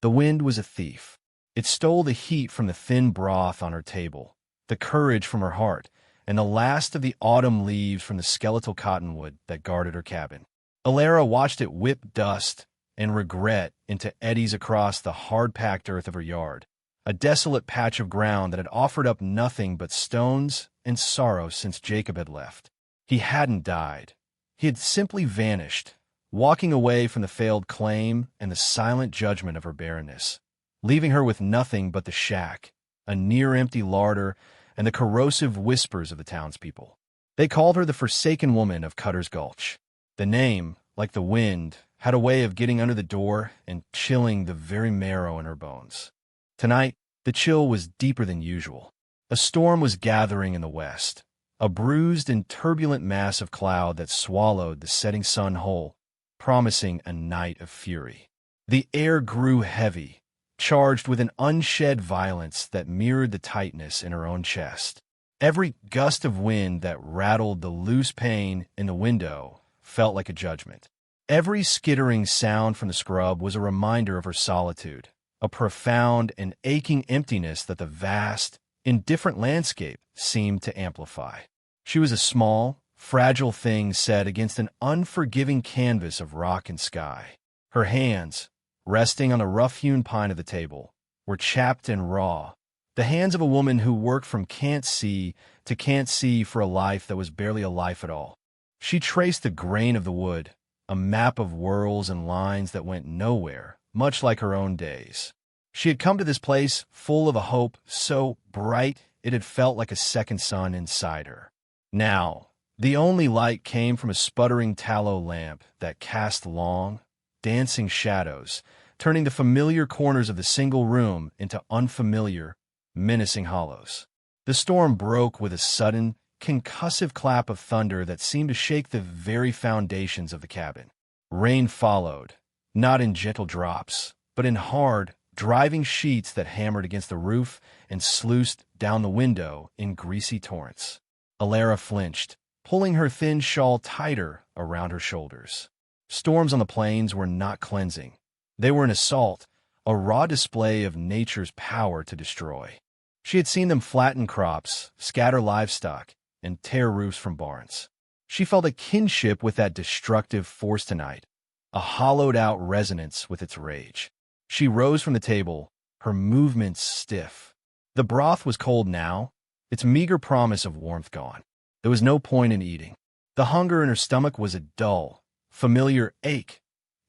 The wind was a thief. It stole the heat from the thin broth on her table, the courage from her heart, and the last of the autumn leaves from the skeletal cottonwood that guarded her cabin. Alara watched it whip dust and regret into eddies across the hard-packed earth of her yard, a desolate patch of ground that had offered up nothing but stones and sorrow since Jacob had left. He hadn't died. He had simply vanished, walking away from the failed claim and the silent judgment of her barrenness, leaving her with nothing but the shack, a near-empty larder, and the corrosive whispers of the townspeople. They called her the Forsaken Woman of Cutter's Gulch. The name, like the wind, had a way of getting under the door and chilling the very marrow in her bones. Tonight, the chill was deeper than usual. A storm was gathering in the west, a bruised and turbulent mass of cloud that swallowed the setting sun whole, promising a night of fury. The air grew heavy, charged with an unshed violence that mirrored the tightness in her own chest. Every gust of wind that rattled the loose pane in the window felt like a judgment. Every skittering sound from the scrub was a reminder of her solitude, a profound and aching emptiness that the vast, indifferent landscape seemed to amplify. She was a small, fragile thing set against an unforgiving canvas of rock and sky. Her hands, resting on the rough-hewn pine of the table, were chapped and raw, the hands of a woman who worked from can't see to can't see for a life that was barely a life at all. She traced the grain of the wood, a map of whorls and lines that went nowhere, much like her own days. She had come to this place full of a hope so bright it had felt like a second sun inside her. Now, the only light came from a sputtering tallow lamp that cast long, dancing shadows, turning the familiar corners of the single room into unfamiliar, menacing hollows. The storm broke with a sudden, concussive clap of thunder that seemed to shake the very foundations of the cabin. Rain followed, not in gentle drops, but in hard, driving sheets that hammered against the roof and sluiced down the window in greasy torrents. Alara flinched, pulling her thin shawl tighter around her shoulders. Storms on the plains were not cleansing. They were an assault, a raw display of nature's power to destroy. She had seen them flatten crops, scatter livestock, and tear roofs from barns. She felt a kinship with that destructive force tonight, a hollowed-out resonance with its rage. She rose from the table, her movements stiff. The broth was cold now, its meager promise of warmth gone. There was no point in eating. The hunger in her stomach was a dull, familiar ache,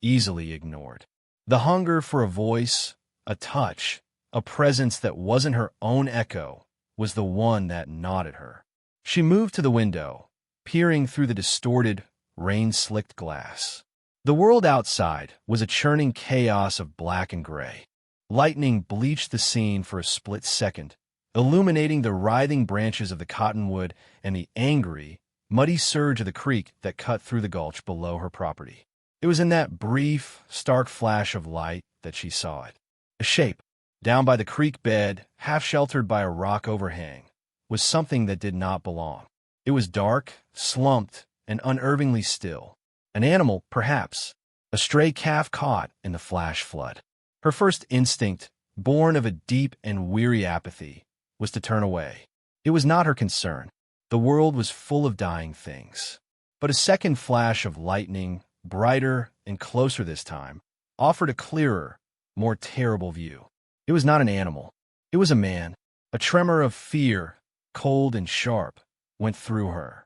easily ignored. The hunger for a voice, a touch, a presence that wasn't her own echo, was the one that gnawed at her. She moved to the window, peering through the distorted, rain-slicked glass. The world outside was a churning chaos of black and gray. Lightning bleached the scene for a split second, illuminating the writhing branches of the cottonwood and the angry, muddy surge of the creek that cut through the gulch below her property. It was in that brief, stark flash of light that she saw it. A shape, down by the creek bed, half sheltered by a rock overhang, was something that did not belong. It was dark, slumped, and unervingly still. An animal, perhaps, a stray calf caught in the flash flood. Her first instinct, born of a deep and weary apathy, was to turn away. It was not her concern. The world was full of dying things. But a second flash of lightning, brighter and closer this time, offered a clearer, more terrible view. It was not an animal. It was a man. A tremor of fear, cold and sharp, went through her.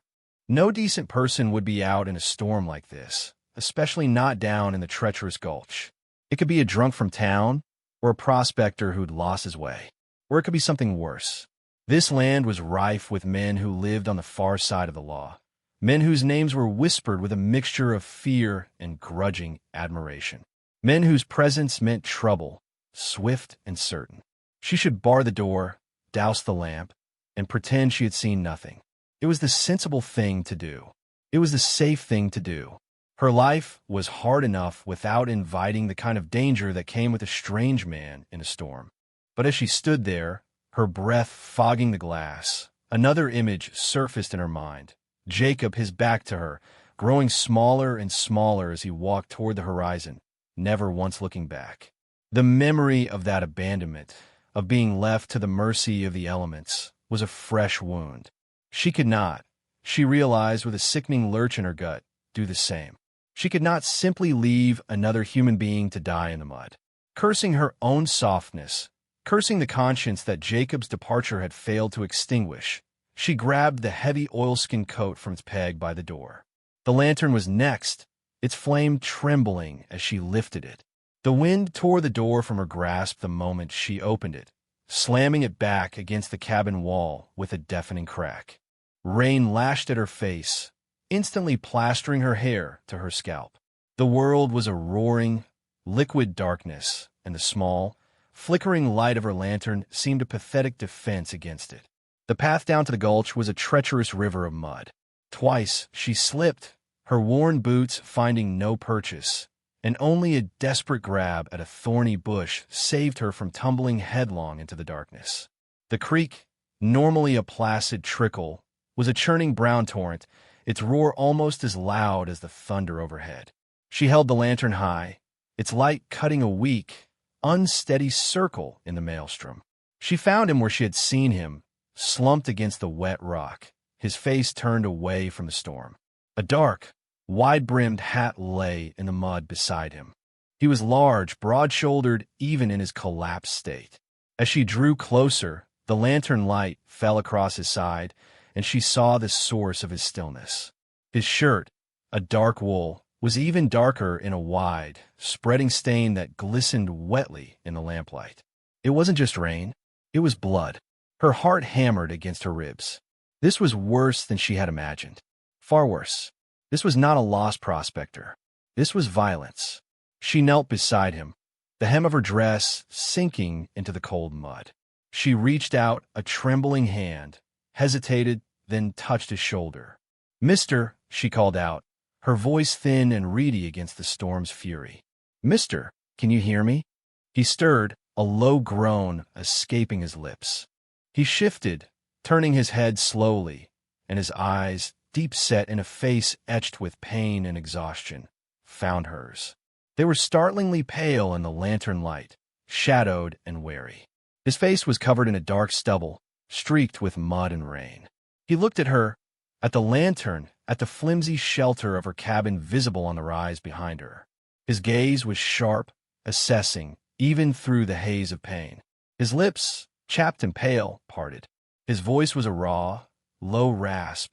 No decent person would be out in a storm like this, especially not down in the treacherous gulch. It could be a drunk from town, or a prospector who'd lost his way. Or it could be something worse. This land was rife with men who lived on the far side of the law, men whose names were whispered with a mixture of fear and grudging admiration, men whose presence meant trouble, swift and certain. She should bar the door, douse the lamp, and pretend she had seen nothing. It was the sensible thing to do. It was the safe thing to do. Her life was hard enough without inviting the kind of danger that came with a strange man in a storm. But as she stood there, her breath fogging the glass, another image surfaced in her mind. Jacob, his back to her, growing smaller and smaller as he walked toward the horizon, never once looking back. The memory of that abandonment, of being left to the mercy of the elements, was a fresh wound. She could not, she realized with a sickening lurch in her gut, do the same. She could not simply leave another human being to die in the mud. Cursing her own softness, cursing the conscience that Jacob's departure had failed to extinguish, she grabbed the heavy oilskin coat from its peg by the door. The lantern was next, its flame trembling as she lifted it. The wind tore the door from her grasp the moment she opened it, slamming it back against the cabin wall with a deafening crack. Rain lashed at her face, instantly plastering her hair to her scalp. The world was a roaring, liquid darkness, and the small, flickering light of her lantern seemed a pathetic defense against it. The path down to the gulch was a treacherous river of mud. Twice she slipped, her worn boots finding no purchase, and only a desperate grab at a thorny bush saved her from tumbling headlong into the darkness. The creek, normally a placid trickle, was a churning brown torrent, its roar almost as loud as the thunder overhead. She held the lantern high, its light cutting a weak, unsteady circle in the maelstrom. She found him where she had seen him, slumped against the wet rock, his face turned away from the storm. A dark, wide-brimmed hat lay in the mud beside him. He was large, broad-shouldered, even in his collapsed state. As she drew closer, the lantern light fell across his side, and she saw the source of his stillness. His shirt, a dark wool, was even darker in a wide, spreading stain that glistened wetly in the lamplight. It wasn't just rain, it was blood. Her heart hammered against her ribs. This was worse than she had imagined. Far worse. This was not a lost prospector. This was violence. She knelt beside him, the hem of her dress sinking into the cold mud. She reached out a trembling hand, hesitated, then touched his shoulder. "Mister," she called out, her voice thin and reedy against the storm's fury. "Mister, can you hear me?" He stirred, a low groan escaping his lips. He shifted, turning his head slowly, and his eyes, deep set in a face etched with pain and exhaustion, found hers. They were startlingly pale in the lantern light, shadowed and wary. His face was covered in a dark stubble, streaked with mud and rain. He looked at her, at the lantern, at the flimsy shelter of her cabin visible on the rise behind her. His gaze was sharp, assessing, even through the haze of pain. His lips, chapped and pale, parted. His voice was a raw, low rasp,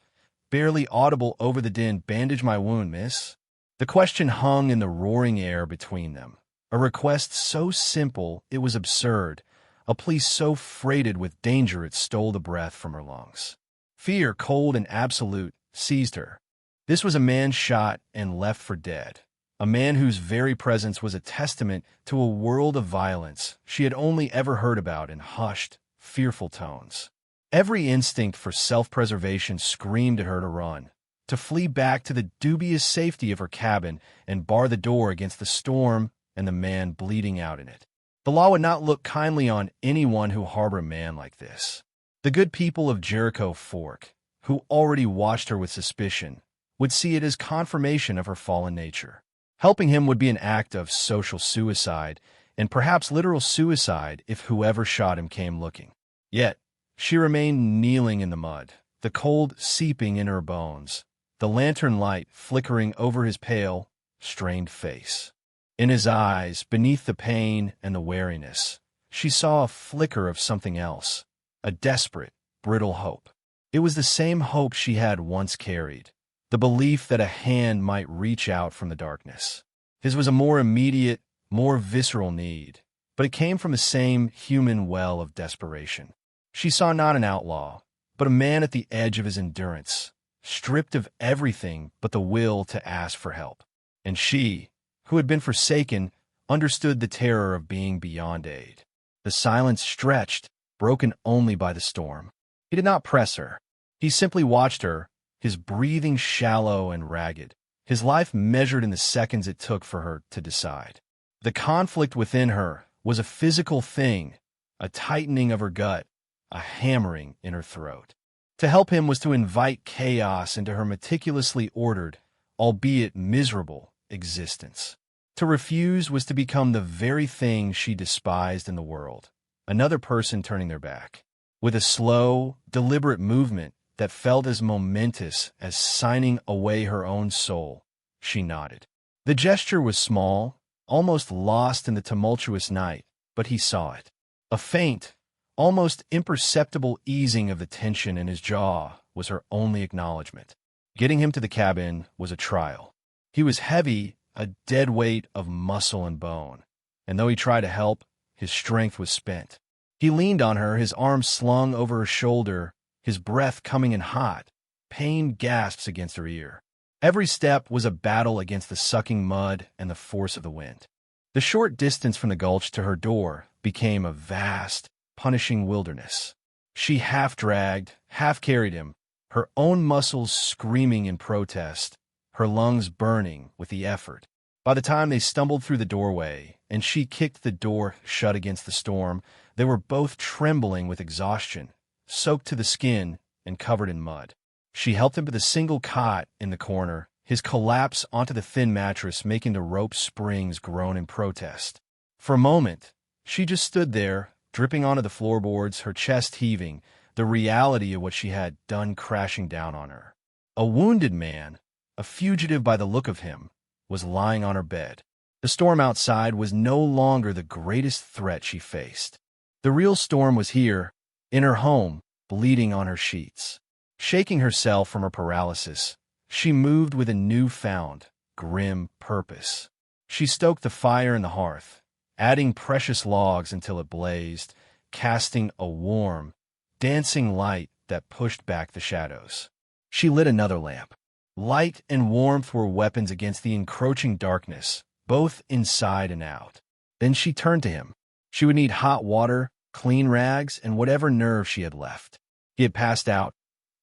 barely audible over the din. "Bandage my wound, miss." The question hung in the roaring air between them, a request so simple it was absurd, a plea so freighted with danger it stole the breath from her lungs. Fear, cold and absolute, seized her. This was a man shot and left for dead, a man whose very presence was a testament to a world of violence she had only ever heard about in hushed, fearful tones. Every instinct for self-preservation screamed at her to run, to flee back to the dubious safety of her cabin and bar the door against the storm and the man bleeding out in it. The law would not look kindly on anyone who harbored a man like this. The good people of Jericho Fork, who already watched her with suspicion, would see it as confirmation of her fallen nature. Helping him would be an act of social suicide, and perhaps literal suicide if whoever shot him came looking. Yet, she remained kneeling in the mud, the cold seeping in her bones, the lantern light flickering over his pale, strained face. In his eyes, beneath the pain and the wariness, she saw a flicker of something else, a desperate, brittle hope. It was the same hope she had once carried, the belief that a hand might reach out from the darkness. His was a more immediate, more visceral need, but it came from the same human well of desperation. She saw not an outlaw, but a man at the edge of his endurance, stripped of everything but the will to ask for help. And she, who had been forsaken, understood the terror of being beyond aid. The silence stretched, broken only by the storm. He did not press her. He simply watched her, his breathing shallow and ragged, his life measured in the seconds it took for her to decide. The conflict within her was a physical thing, a tightening of her gut, a hammering in her throat. To help him was to invite chaos into her meticulously ordered, albeit miserable, existence. To refuse was to become the very thing she despised in the world, another person turning their back. With a slow, deliberate movement that felt as momentous as signing away her own soul, she nodded. The gesture was small, almost lost in the tumultuous night, but he saw it. A faint, almost imperceptible easing of the tension in his jaw was her only acknowledgement. Getting him to the cabin was a trial. He was heavy, a dead weight of muscle and bone, and though he tried to help, his strength was spent. He leaned on her, his arms slung over her shoulder, his breath coming in hot, pained gasps against her ear. Every step was a battle against the sucking mud and the force of the wind. The short distance from the gulch to her door became a vast, punishing wilderness. She half-dragged, half-carried him, her own muscles screaming in protest, her lungs burning with the effort. By the time they stumbled through the doorway and she kicked the door shut against the storm, they were both trembling with exhaustion, soaked to the skin and covered in mud. She helped him to the single cot in the corner, his collapse onto the thin mattress making the rope springs groan in protest. For a moment, she just stood there, dripping onto the floorboards, her chest heaving, the reality of what she had done crashing down on her. A wounded man, a fugitive by the look of him, was lying on her bed. The storm outside was no longer the greatest threat she faced. The real storm was here, in her home, bleeding on her sheets. Shaking herself from her paralysis, she moved with a newfound, grim purpose. She stoked the fire in the hearth, adding precious logs until it blazed, casting a warm, dancing light that pushed back the shadows. She lit another lamp. Light and warmth were weapons against the encroaching darkness, both inside and out. Then she turned to him. She would need hot water, clean rags, and whatever nerve she had left. He had passed out,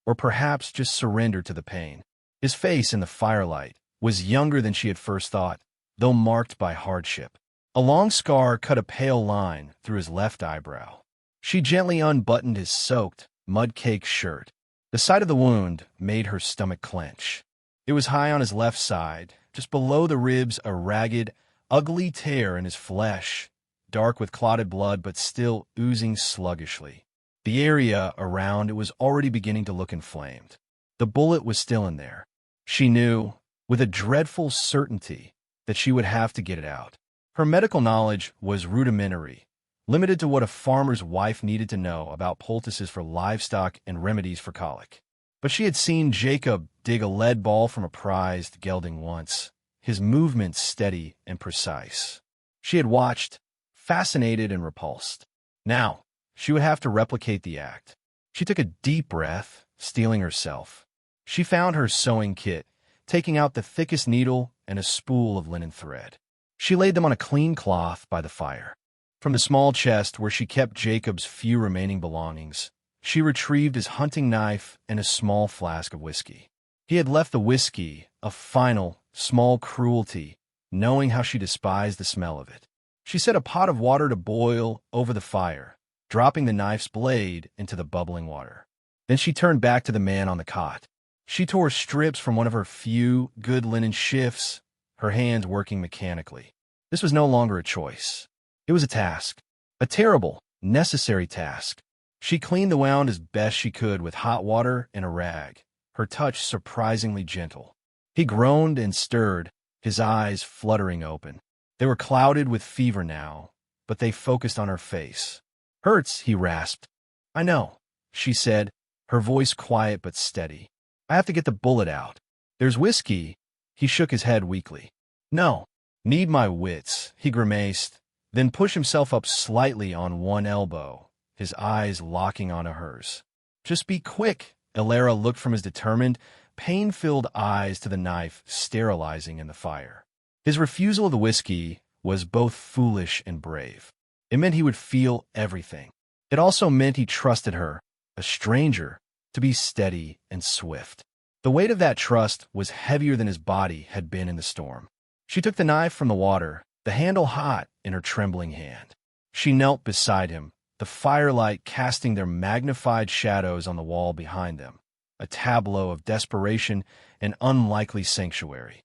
or perhaps just surrendered to the pain. His face in the firelight was younger than she had first thought, though marked by hardship. A long scar cut a pale line through his left eyebrow. She gently unbuttoned his soaked, mud-caked shirt. The sight of the wound made her stomach clench. It was high on his left side, just below the ribs, a ragged, ugly tear in his flesh, dark with clotted blood but still oozing sluggishly. The area around it was already beginning to look inflamed. The bullet was still in there. She knew, with a dreadful certainty, that she would have to get it out. Her medical knowledge was rudimentary, limited to what a farmer's wife needed to know about poultices for livestock and remedies for colic. But she had seen Jacob dig a lead ball from a prized gelding once, his movements steady and precise. She had watched, fascinated and repulsed. Now, she would have to replicate the act. She took a deep breath, steeling herself. She found her sewing kit, taking out the thickest needle and a spool of linen thread. She laid them on a clean cloth by the fire. From the small chest where she kept Jacob's few remaining belongings, she retrieved his hunting knife and a small flask of whiskey. He had left the whiskey, a final, small cruelty, knowing how she despised the smell of it. She set a pot of water to boil over the fire, dropping the knife's blade into the bubbling water. Then she turned back to the man on the cot. She tore strips from one of her few good linen shifts, her hands working mechanically. This was no longer a choice. It was a task, a terrible, necessary task. She cleaned the wound as best she could with hot water and a rag, her touch surprisingly gentle. He groaned and stirred, his eyes fluttering open. They were clouded with fever now, but they focused on her face. "Hurts," he rasped. "I know," she said, her voice quiet but steady. "I have to get the bullet out. There's whiskey." He shook his head weakly. "No, need my wits," he grimaced, then pushed himself up slightly on one elbow, his eyes locking onto hers. "Just be quick." Elara looked from his determined, pain-filled eyes to the knife sterilizing in the fire. His refusal of the whiskey was both foolish and brave. It meant he would feel everything. It also meant he trusted her, a stranger, to be steady and swift. The weight of that trust was heavier than his body had been in the storm. She took the knife from the water, the handle hot in her trembling hand. She knelt beside him, the firelight casting their magnified shadows on the wall behind them, a tableau of desperation and unlikely sanctuary.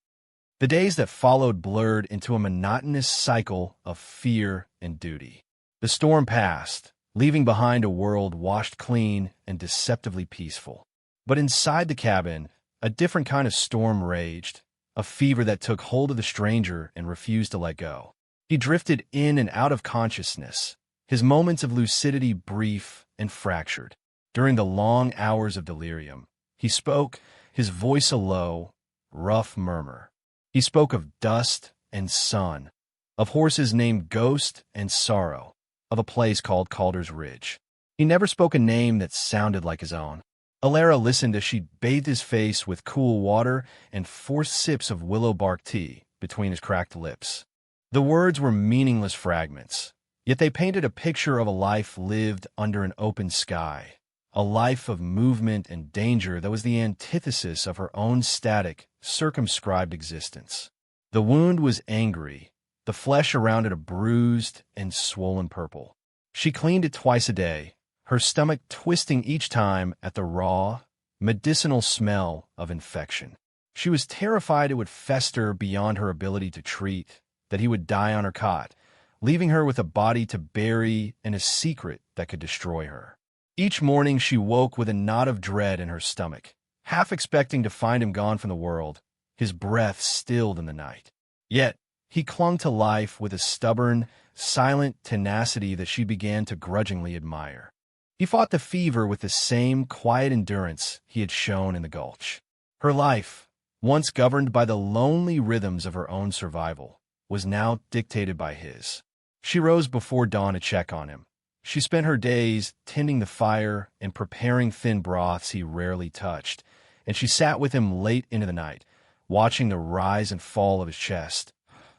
The days that followed blurred into a monotonous cycle of fear and duty. The storm passed, leaving behind a world washed clean and deceptively peaceful. But inside the cabin, a different kind of storm raged, a fever that took hold of the stranger and refused to let go. He drifted in and out of consciousness, his moments of lucidity brief and fractured. During the long hours of delirium, he spoke, his voice a low, rough murmur. He spoke of dust and sun, of horses named Ghost and Sorrow, of a place called Calder's Ridge. He never spoke a name that sounded like his own. Alara listened as she bathed his face with cool water and forced sips of willow bark tea between his cracked lips. The words were meaningless fragments, yet they painted a picture of a life lived under an open sky, a life of movement and danger that was the antithesis of her own static, circumscribed existence. The wound was angry, the flesh around it a bruised and swollen purple. She cleaned it twice a day, her stomach twisting each time at the raw, medicinal smell of infection. She was terrified it would fester beyond her ability to treat, that he would die on her cot, leaving her with a body to bury and a secret that could destroy her. Each morning she woke with a knot of dread in her stomach, half expecting to find him gone from the world, his breath stilled in the night. Yet he clung to life with a stubborn, silent tenacity that she began to grudgingly admire. He fought the fever with the same quiet endurance he had shown in the Gulch. Her life, once governed by the lonely rhythms of her own survival, was now dictated by his. She rose before dawn to check on him. She spent her days tending the fire and preparing thin broths he rarely touched, and she sat with him late into the night, watching the rise and fall of his chest,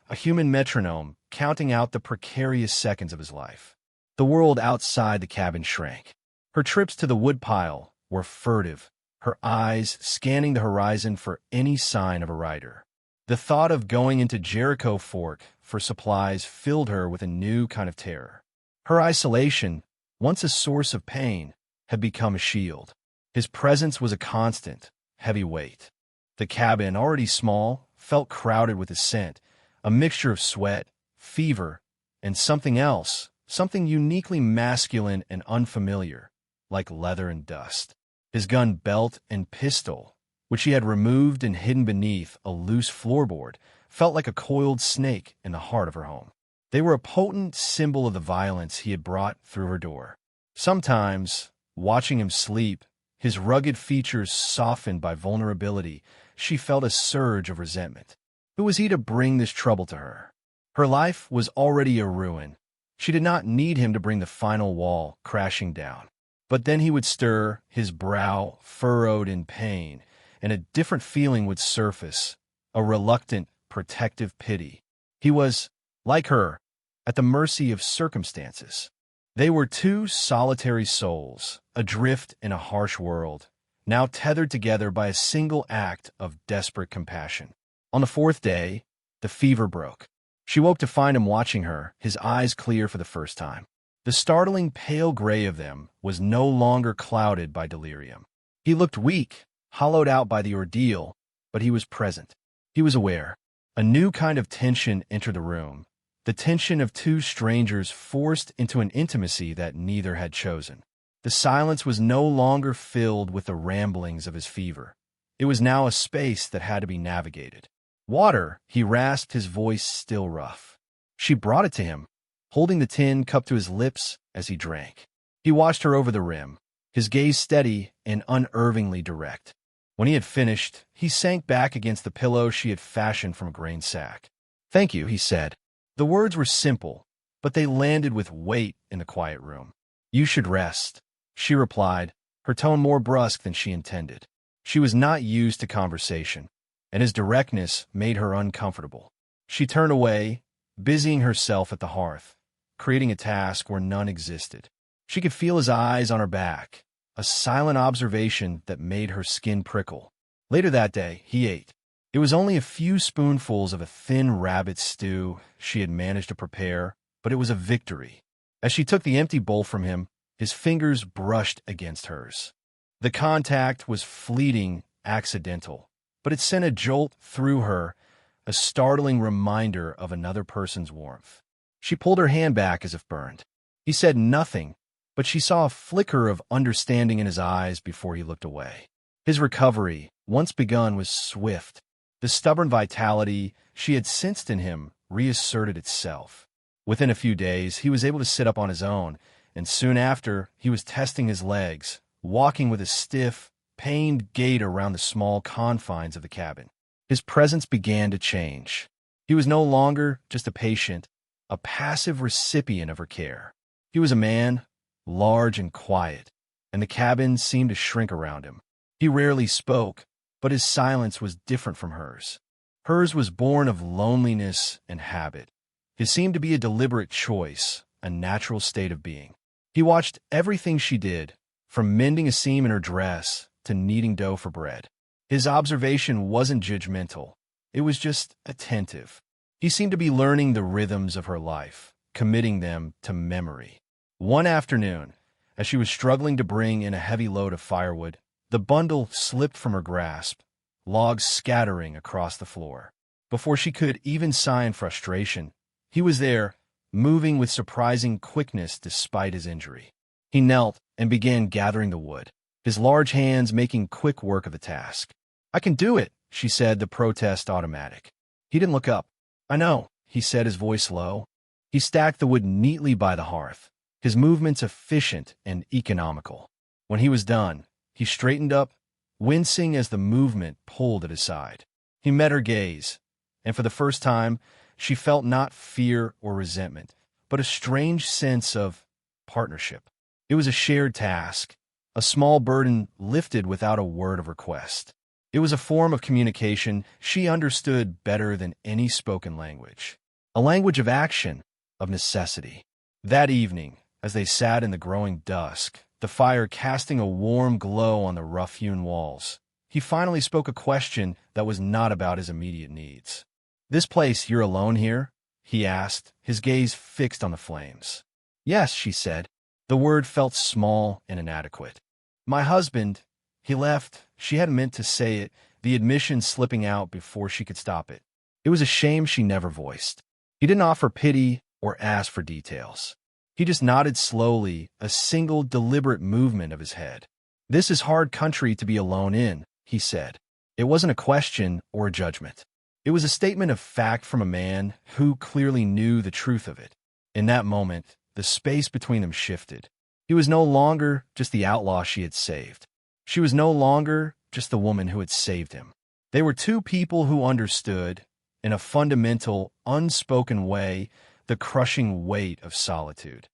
a human metronome counting out the precarious seconds of his life. The world outside the cabin shrank. Her trips to the woodpile were furtive, her eyes scanning the horizon for any sign of a rider. The thought of going into Jericho Fork for supplies filled her with a new kind of terror. Her isolation, once a source of pain, had become a shield. His presence was a constant, heavy weight. The cabin, already small, felt crowded with his scent, a mixture of sweat, fever, and something else, something uniquely masculine and unfamiliar, like leather and dust. His gun belt and pistol, which he had removed and hidden beneath a loose floorboard, felt like a coiled snake in the heart of her home. They were a potent symbol of the violence he had brought through her door. Sometimes, watching him sleep, his rugged features softened by vulnerability, she felt a surge of resentment. Who was he to bring this trouble to her? Her life was already a ruin. She did not need him to bring the final wall crashing down. But then he would stir, his brow furrowed in pain, and a different feeling would surface, a reluctant, protective pity. He was, like her, at the mercy of circumstances. They were two solitary souls, adrift in a harsh world, now tethered together by a single act of desperate compassion. On the fourth day, the fever broke. She woke to find him watching her, his eyes clear for the first time. The startling pale gray of them was no longer clouded by delirium. He looked weak, hollowed out by the ordeal, but he was present. He was aware. A new kind of tension entered the room, the tension of two strangers forced into an intimacy that neither had chosen. The silence was no longer filled with the ramblings of his fever. It was now a space that had to be navigated. "Water," he rasped, his voice still rough. She brought it to him, holding the tin cup to his lips as he drank. He watched her over the rim, his gaze steady and unervingly direct. When he had finished, he sank back against the pillow she had fashioned from a grain sack. "Thank you," he said. The words were simple, but they landed with weight in the quiet room. "You should rest," she replied, her tone more brusque than she intended. She was not used to conversation, and his directness made her uncomfortable. She turned away, busying herself at the hearth, creating a task where none existed. She could feel his eyes on her back, a silent observation that made her skin prickle. Later that day, he ate. It was only a few spoonfuls of a thin rabbit stew she had managed to prepare, but it was a victory. As she took the empty bowl from him, his fingers brushed against hers. The contact was fleeting, accidental, but it sent a jolt through her, a startling reminder of another person's warmth. She pulled her hand back as if burned. He said nothing, but she saw a flicker of understanding in his eyes before he looked away. His recovery, once begun, was swift. The stubborn vitality she had sensed in him reasserted itself. Within a few days, he was able to sit up on his own, and soon after, he was testing his legs, walking with a stiff, pained gait around the small confines of the cabin. His presence began to change. He was no longer just a patient, a passive recipient of her care. He was a man, large and quiet, and the cabin seemed to shrink around him. He rarely spoke, but his silence was different from hers. Hers was born of loneliness and habit. His seemed to be a deliberate choice, a natural state of being. He watched everything she did, from mending a seam in her dress to kneading dough for bread. His observation wasn't judgmental. It was just attentive. He seemed to be learning the rhythms of her life, committing them to memory. One afternoon, as she was struggling to bring in a heavy load of firewood, the bundle slipped from her grasp, logs scattering across the floor. Before she could even sigh in frustration, he was there, moving with surprising quickness despite his injury. He knelt and began gathering the wood, his large hands making quick work of the task. "I can do it," she said, the protest automatic. He didn't look up. "I know," he said, his voice low. He stacked the wood neatly by the hearth, his movements efficient and economical. When he was done, he straightened up, wincing as the movement pulled at his side. He met her gaze, and for the first time, she felt not fear or resentment, but a strange sense of partnership. It was a shared task, a small burden lifted without a word of request. It was a form of communication she understood better than any spoken language, a language of action, of necessity. That evening, as they sat in the growing dusk, the fire casting a warm glow on the rough-hewn walls, he finally spoke a question that was not about his immediate needs. "This place, you're alone here?" he asked, his gaze fixed on the flames. "Yes," she said. The word felt small and inadequate. "My husband, he left." She hadn't meant to say it, the admission slipping out before she could stop it. It was a shame she never voiced. He didn't offer pity or ask for details. He just nodded slowly, a single deliberate movement of his head. "This is hard country to be alone in," he said. It wasn't a question or a judgment. It was a statement of fact from a man who clearly knew the truth of it. In that moment, the space between them shifted. He was no longer just the outlaw she had saved. She was no longer just the woman who had saved him. They were two people who understood, in a fundamental, unspoken way, the crushing weight of solitude.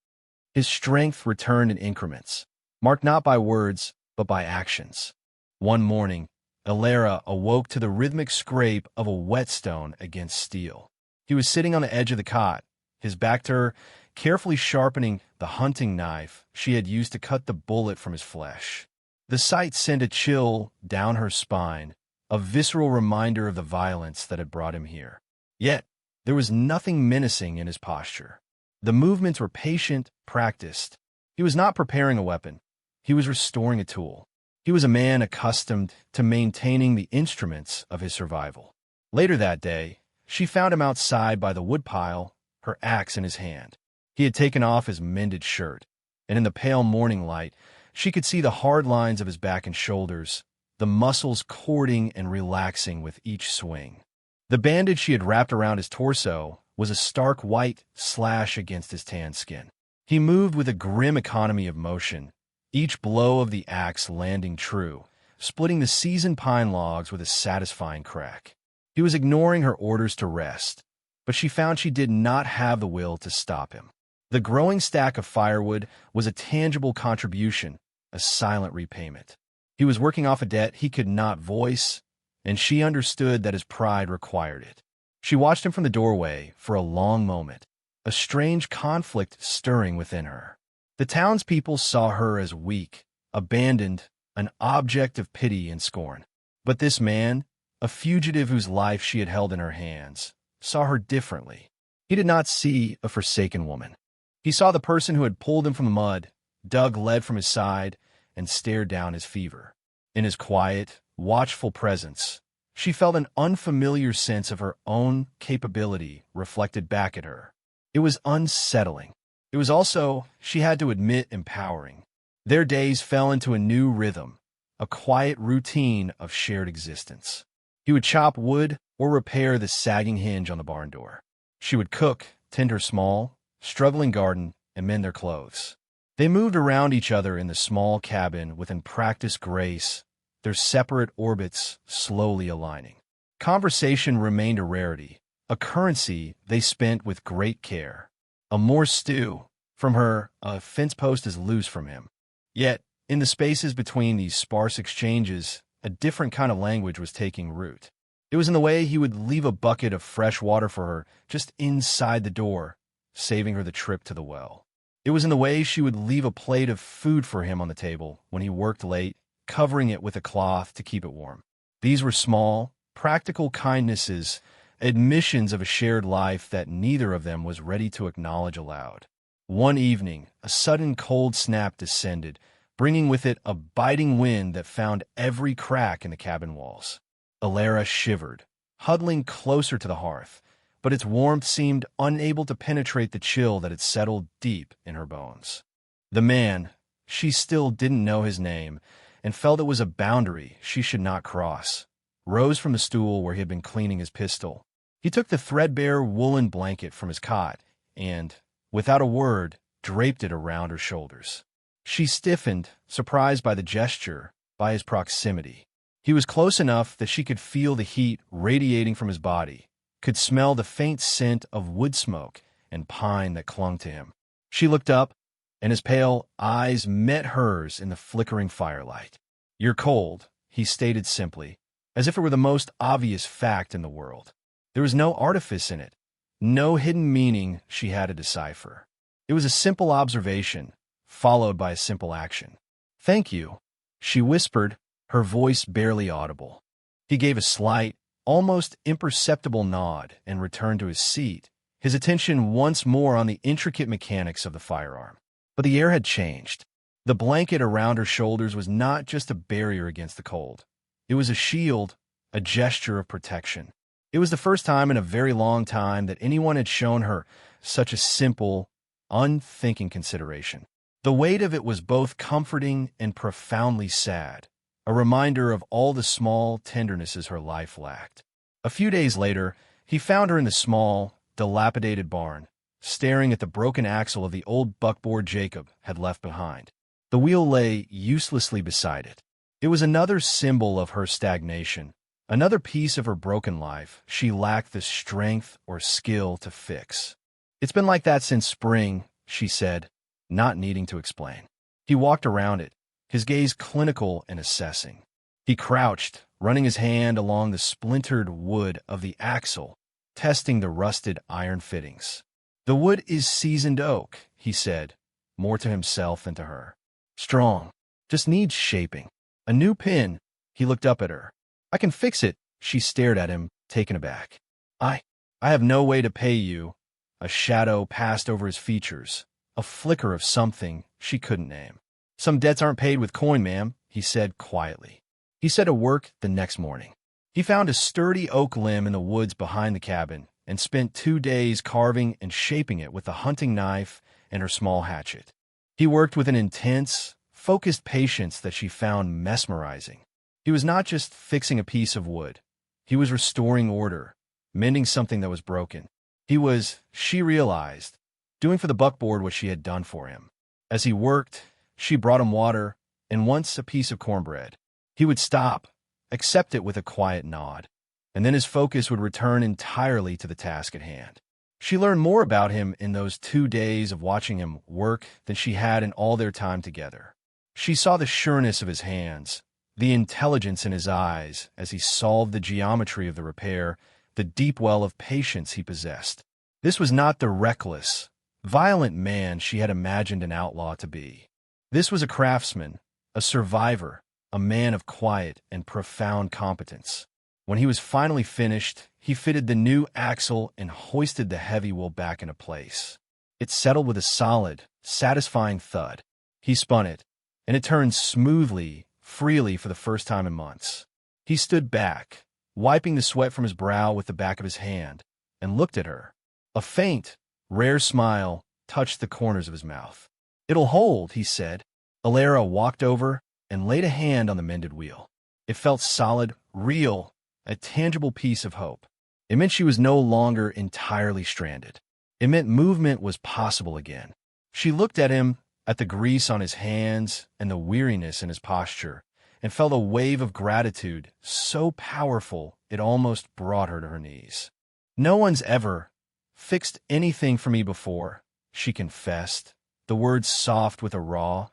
His strength returned in increments, marked not by words, but by actions. One morning, Alara awoke to the rhythmic scrape of a whetstone against steel. He was sitting on the edge of the cot, his back to her, carefully sharpening the hunting knife she had used to cut the bullet from his flesh. The sight sent a chill down her spine, a visceral reminder of the violence that had brought him here. Yet, there was nothing menacing in his posture. The movements were patient, practiced. He was not preparing a weapon. He was restoring a tool. He was a man accustomed to maintaining the instruments of his survival. Later that day, she found him outside by the woodpile, her axe in his hand. He had taken off his mended shirt, and in the pale morning light, she could see the hard lines of his back and shoulders, the muscles cording and relaxing with each swing. The bandage she had wrapped around his torso was a stark white slash against his tan skin. He moved with a grim economy of motion, each blow of the axe landing true, splitting the seasoned pine logs with a satisfying crack. He was ignoring her orders to rest, but she found she did not have the will to stop him. The growing stack of firewood was a tangible contribution, a silent repayment. He was working off a debt he could not voice, and she understood that his pride required it. She watched him from the doorway for a long moment, a strange conflict stirring within her. The townspeople saw her as weak, abandoned, an object of pity and scorn. But this man, a fugitive whose life she had held in her hands, saw her differently. He did not see a forsaken woman. He saw the person who had pulled him from the mud, dug lead from his side, and stared down his fever. In his quiet, watchful presence, She felt an unfamiliar sense of her own capability reflected back at her. It was unsettling. It was also, she had to admit, empowering. Their days fell into a new rhythm, a quiet routine of shared existence. He would chop wood or repair the sagging hinge on the barn door. She would cook, tend her small, struggling garden, and mend their clothes. They moved around each other in the small cabin with practiced grace, their separate orbits slowly aligning. Conversation remained a rarity, a currency they spent with great care. A more stew from her, a fence post as loose from him. Yet, in the spaces between these sparse exchanges, a different kind of language was taking root. It was in the way he would leave a bucket of fresh water for her just inside the door, saving her the trip to the well. It was in the way she would leave a plate of food for him on the table when he worked late, covering it with a cloth to keep it warm. These were small, practical kindnesses, admissions of a shared life that neither of them was ready to acknowledge aloud. One evening, a sudden cold snap descended, bringing with it a biting wind that found every crack in the cabin walls. Alara shivered, huddling closer to the hearth, but its warmth seemed unable to penetrate the chill that had settled deep in her bones. The man, she still didn't know his name, and felt it was a boundary she should not cross, rose from the stool where he had been cleaning his pistol. He took the threadbare woolen blanket from his cot and, without a word, draped it around her shoulders. She stiffened, surprised by the gesture, by his proximity. He was close enough that she could feel the heat radiating from his body, could smell the faint scent of wood smoke and pine that clung to him. She looked up, and his pale eyes met hers in the flickering firelight. "You're cold," he stated simply, as if it were the most obvious fact in the world. There was no artifice in it, no hidden meaning she had to decipher. It was a simple observation, followed by a simple action. "Thank you," she whispered, her voice barely audible. He gave a slight, almost imperceptible nod and returned to his seat, his attention once more on the intricate mechanics of the firearm. But the air had changed. The blanket around her shoulders was not just a barrier against the cold. It was a shield, a gesture of protection. It was the first time in a very long time that anyone had shown her such a simple, unthinking consideration. The weight of it was both comforting and profoundly sad, a reminder of all the small tendernesses her life lacked. A few days later, he found her in the small, dilapidated barn, staring at the broken axle of the old buckboard Jacob had left behind. The wheel lay uselessly beside it. It was another symbol of her stagnation, another piece of her broken life she lacked the strength or skill to fix. "It's been like that since spring," she said, not needing to explain. He walked around it, his gaze clinical and assessing. He crouched, running his hand along the splintered wood of the axle, testing the rusted iron fittings. "The wood is seasoned oak," he said, more to himself than to her. "Strong. Just needs shaping. A new pin." He looked up at her. "I can fix it." She stared at him, taken aback. I have no way to pay you." A shadow passed over his features, a flicker of something she couldn't name. "Some debts aren't paid with coin, ma'am," he said quietly. He set to work the next morning. He found a sturdy oak limb in the woods behind the cabin and spent 2 days carving and shaping it with a hunting knife and her small hatchet. He worked with an intense, focused patience that she found mesmerizing. He was not just fixing a piece of wood. He was restoring order, mending something that was broken. He was, she realized, doing for the buckboard what she had done for him. As he worked, she brought him water and once a piece of cornbread. He would stop, accept it with a quiet nod, and then his focus would return entirely to the task at hand. She learned more about him in those 2 days of watching him work than she had in all their time together. She saw the sureness of his hands, the intelligence in his eyes as he solved the geometry of the repair, the deep well of patience he possessed. This was not the reckless, violent man she had imagined an outlaw to be. This was a craftsman, a survivor, a man of quiet and profound competence. When he was finally finished, he fitted the new axle and hoisted the heavy wheel back into place. It settled with a solid, satisfying thud. He spun it, and it turned smoothly, freely for the first time in months. He stood back, wiping the sweat from his brow with the back of his hand, and looked at her. A faint, rare smile touched the corners of his mouth. "It'll hold," he said. Alara walked over and laid a hand on the mended wheel. It felt solid, real, a tangible piece of hope. It meant she was no longer entirely stranded. It meant movement was possible again. She looked at him, at the grease on his hands and the weariness in his posture, and felt a wave of gratitude so powerful it almost brought her to her knees. "No one's ever fixed anything for me before," she confessed, the words soft with a raw,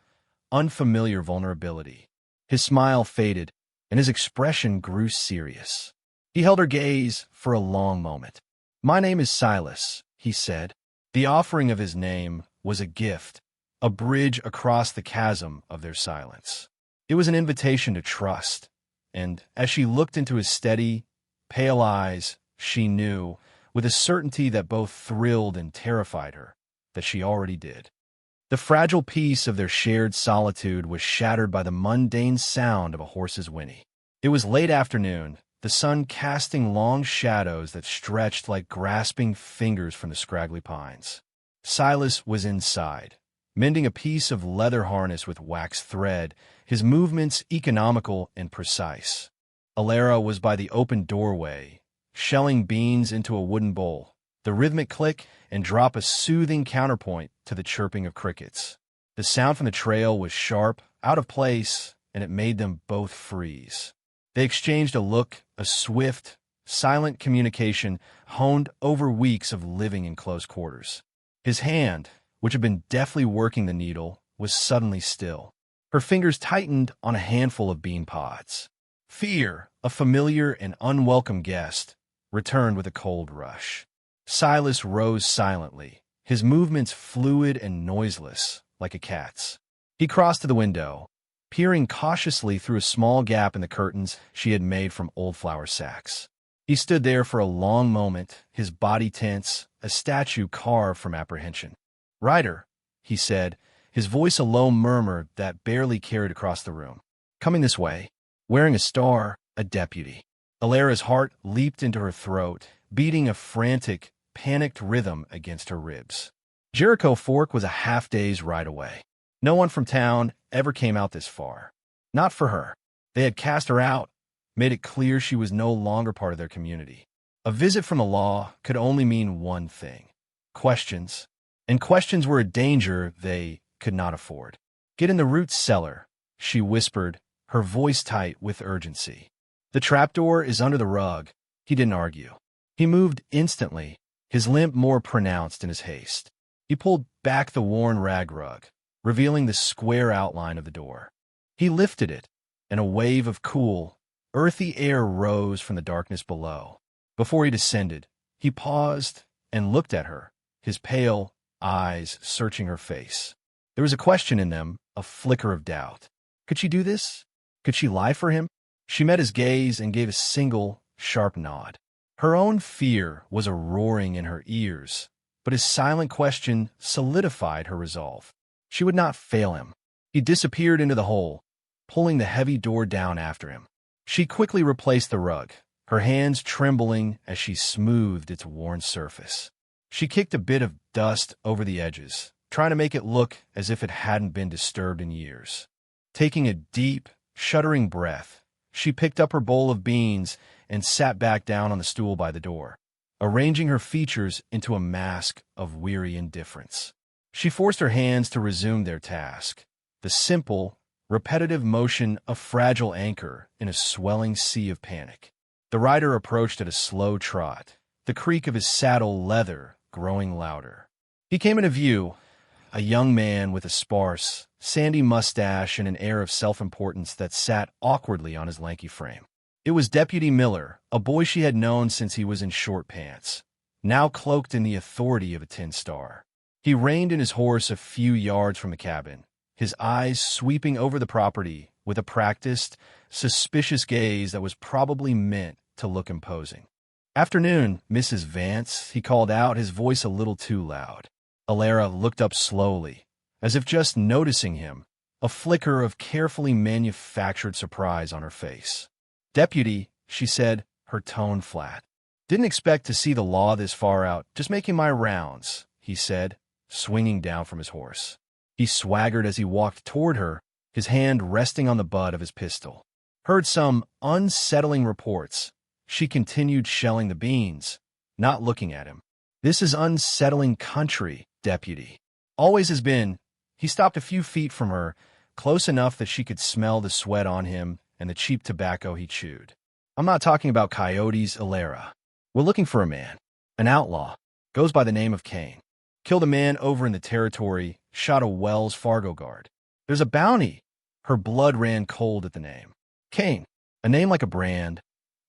unfamiliar vulnerability. His smile faded, and his expression grew serious. He held her gaze for a long moment. "My name is Silas," he said. The offering of his name was a gift, a bridge across the chasm of their silence. It was an invitation to trust, and as she looked into his steady, pale eyes, she knew, with a certainty that both thrilled and terrified her, that she already did. The fragile peace of their shared solitude was shattered by the mundane sound of a horse's whinny. It was late afternoon, the sun casting long shadows that stretched like grasping fingers from the scraggly pines. Silas was inside, mending a piece of leather harness with wax thread, his movements economical and precise. Alara was by the open doorway, shelling beans into a wooden bowl, the rhythmic click and drop a soothing counterpoint to the chirping of crickets. The sound from the trail was sharp, out of place, and it made them both freeze. They exchanged a look, a swift, silent communication honed over weeks of living in close quarters. His hand, which had been deftly working the needle, was suddenly still. Her fingers tightened on a handful of bean pods. Fear, a familiar and unwelcome guest, returned with a cold rush. Silas rose silently, his movements fluid and noiseless, like a cat's. He crossed to the window, peering cautiously through a small gap in the curtains she had made from old flour sacks. He stood there for a long moment, his body tense, a statue carved from apprehension. "Ryder," he said, his voice a low murmur that barely carried across the room. "Coming this way, wearing a star, a deputy." Alara's heart leaped into her throat, beating a frantic, panicked rhythm against her ribs. Jericho Fork was a half-day's ride away. No one from town ever came out this far. Not for her. They had cast her out, made it clear she was no longer part of their community. A visit from the law could only mean one thing: questions. And questions were a danger they could not afford. "Get in the root cellar," she whispered, her voice tight with urgency. "The trapdoor is under the rug." He didn't argue. He moved instantly, his limp more pronounced in his haste. He pulled back the worn rag rug, revealing the square outline of the door. He lifted it, and a wave of cool, earthy air rose from the darkness below. Before he descended, he paused and looked at her, his pale eyes searching her face. There was a question in them, a flicker of doubt. Could she do this? Could she lie for him? She met his gaze and gave a single, sharp nod. Her own fear was a roaring in her ears, but his silent question solidified her resolve. She would not fail him. He disappeared into the hole, pulling the heavy door down after him. She quickly replaced the rug, her hands trembling as she smoothed its worn surface. She kicked a bit of dust over the edges, trying to make it look as if it hadn't been disturbed in years. Taking a deep, shuddering breath, she picked up her bowl of beans and sat back down on the stool by the door, arranging her features into a mask of weary indifference. She forced her hands to resume their task, the simple, repetitive motion of fragile anchor in a swelling sea of panic. The rider approached at a slow trot, the creak of his saddle leather growing louder. He came into view, a young man with a sparse, sandy mustache and an air of self-importance that sat awkwardly on his lanky frame. It was Deputy Miller, a boy she had known since he was in short pants, now cloaked in the authority of a 10-star. He reined in his horse a few yards from the cabin, his eyes sweeping over the property with a practiced, suspicious gaze that was probably meant to look imposing. "Afternoon, Mrs. Vance," he called out, his voice a little too loud. Alara looked up slowly, as if just noticing him, a flicker of carefully manufactured surprise on her face. "Deputy," she said, her tone flat. "Didn't expect to see the law this far out, just making my rounds," he said, swinging down from his horse. He swaggered as he walked toward her, his hand resting on the butt of his pistol. "Heard some unsettling reports." She continued shelling the beans, not looking at him. "This is unsettling country, deputy." "Always has been." He stopped a few feet from her, close enough that she could smell the sweat on him and the cheap tobacco he chewed. "I'm not talking about coyotes, Alara. We're looking for a man. An outlaw. Goes by the name of Kane. Killed a man over in the territory, shot a Wells Fargo guard. There's a bounty." Her blood ran cold at the name. Kane. A name like a brand.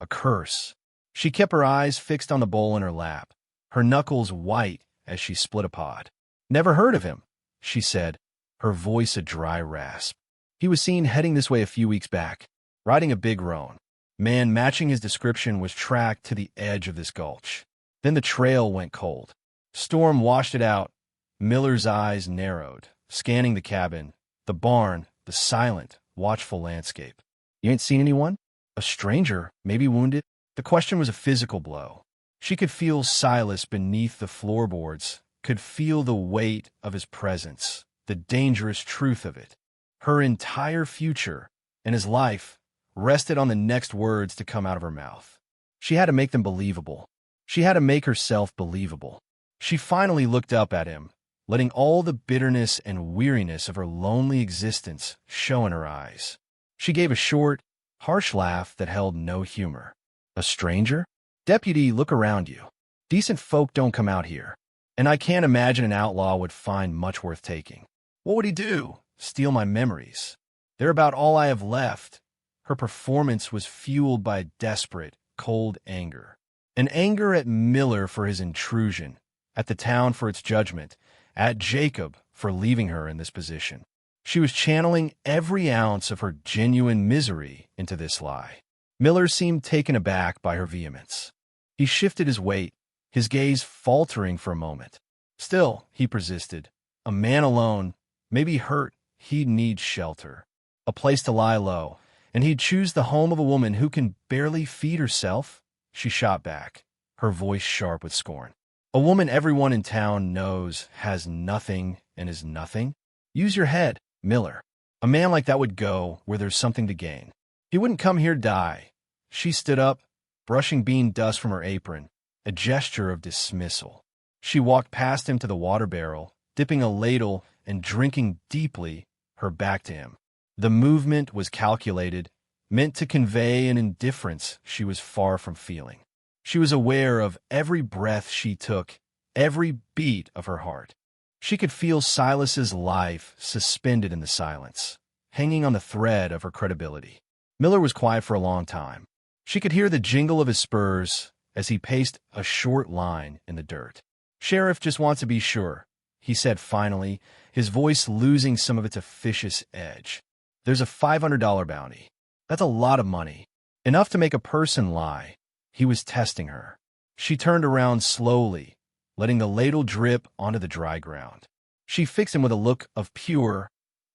A curse. She kept her eyes fixed on the bowl in her lap, her knuckles white as she split a pod. "Never heard of him," she said, her voice a dry rasp. "He was seen heading this way a few weeks back, riding a big roan. Man matching his description was tracked to the edge of this gulch. Then the trail went cold. Storm washed it out." Miller's eyes narrowed, scanning the cabin, the barn, the silent, watchful landscape. "You ain't seen anyone? A stranger, maybe wounded?" The question was a physical blow. She could feel Silas beneath the floorboards, could feel the weight of his presence, the dangerous truth of it. Her entire future and his life rested on the next words to come out of her mouth. She had to make them believable. She had to make herself believable. She finally looked up at him, letting all the bitterness and weariness of her lonely existence show in her eyes. She gave a short, harsh laugh that held no humor. "A stranger? Deputy, look around you. Decent folk don't come out here. And I can't imagine an outlaw would find much worth taking. What would he do? Steal my memories? They're about all I have left." Her performance was fueled by desperate, cold anger. An anger at Miller for his intrusion, at the town for its judgment, at Jacob for leaving her in this position. She was channeling every ounce of her genuine misery into this lie. Miller seemed taken aback by her vehemence. He shifted his weight, his gaze faltering for a moment. "Still," he persisted, "a man alone, maybe hurt, he'd need shelter, a place to lie low, and he'd choose the home of a woman who can barely feed herself?" She shot back, her voice sharp with scorn. "A woman everyone in town knows has nothing and is nothing? Use your head, Miller. A man like that would go where there's something to gain. He wouldn't come here to die." She stood up, brushing bean dust from her apron, a gesture of dismissal. She walked past him to the water barrel, dipping a ladle and drinking deeply, her back to him. The movement was calculated, meant to convey an indifference she was far from feeling. She was aware of every breath she took, every beat of her heart. She could feel Silas's life suspended in the silence, hanging on the thread of her credibility. Miller was quiet for a long time. She could hear the jingle of his spurs as he paced a short line in the dirt. "Sheriff just wants to be sure," he said finally, his voice losing some of its officious edge. "There's a $500 bounty. That's a lot of money. Enough to make a person lie." He was testing her. She turned around slowly, letting the ladle drip onto the dry ground. She fixed him with a look of pure,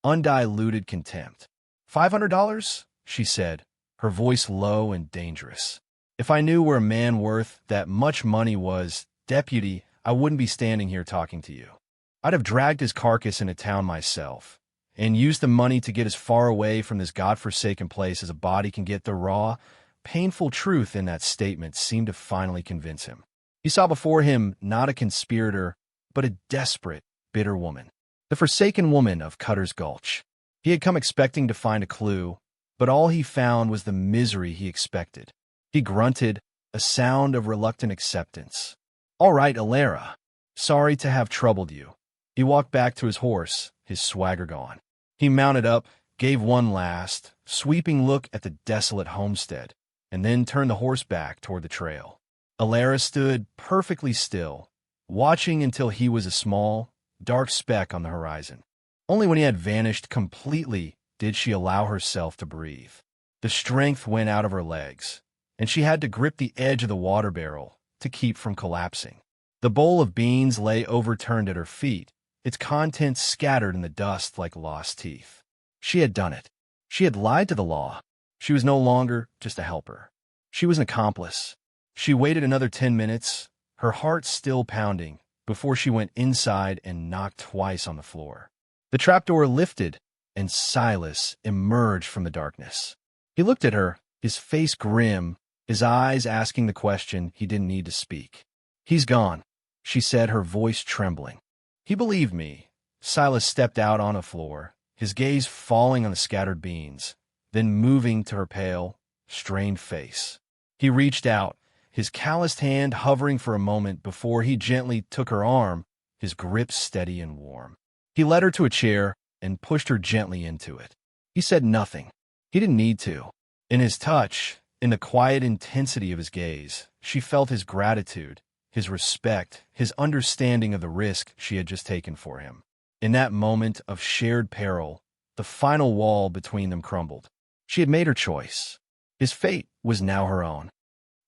undiluted contempt. $500? She said, her voice low and dangerous. "If I knew where a man worth that much money was, deputy, I wouldn't be standing here talking to you. I'd have dragged his carcass into town myself and used the money to get as far away from this godforsaken place as a body can get." The raw, painful truth in that statement seemed to finally convince him. He saw before him not a conspirator, but a desperate, bitter woman. The forsaken woman of Cutter's Gulch. He had come expecting to find a clue, but all he found was the misery he expected. He grunted, a sound of reluctant acceptance. "All right, Alara. Sorry to have troubled you." He walked back to his horse, his swagger gone. He mounted up, gave one last, sweeping look at the desolate homestead, and then turned the horse back toward the trail. Alara stood perfectly still, watching until he was a small, dark speck on the horizon. Only when he had vanished completely did she allow herself to breathe. The strength went out of her legs, and she had to grip the edge of the water barrel to keep from collapsing. The bowl of beans lay overturned at her feet, its contents scattered in the dust like lost teeth. She had done it. She had lied to the law. She was no longer just a helper. She was an accomplice. She waited another 10 minutes, her heart still pounding, before she went inside and knocked twice on the floor. The trapdoor lifted, and Silas emerged from the darkness. He looked at her, his face grim, his eyes asking the question he didn't need to speak. "He's gone," she said, her voice trembling. He believed me. Silas stepped out on the floor, his gaze falling on the scattered beans, then moving to her pale, strained face. He reached out, his calloused hand hovering for a moment before he gently took her arm, his grip steady and warm. He led her to a chair and pushed her gently into it. He said nothing. He didn't need to. In his touch, in the quiet intensity of his gaze, she felt his gratitude, his respect, his understanding of the risk she had just taken for him. In that moment of shared peril, the final wall between them crumbled. She had made her choice. His fate was now her own.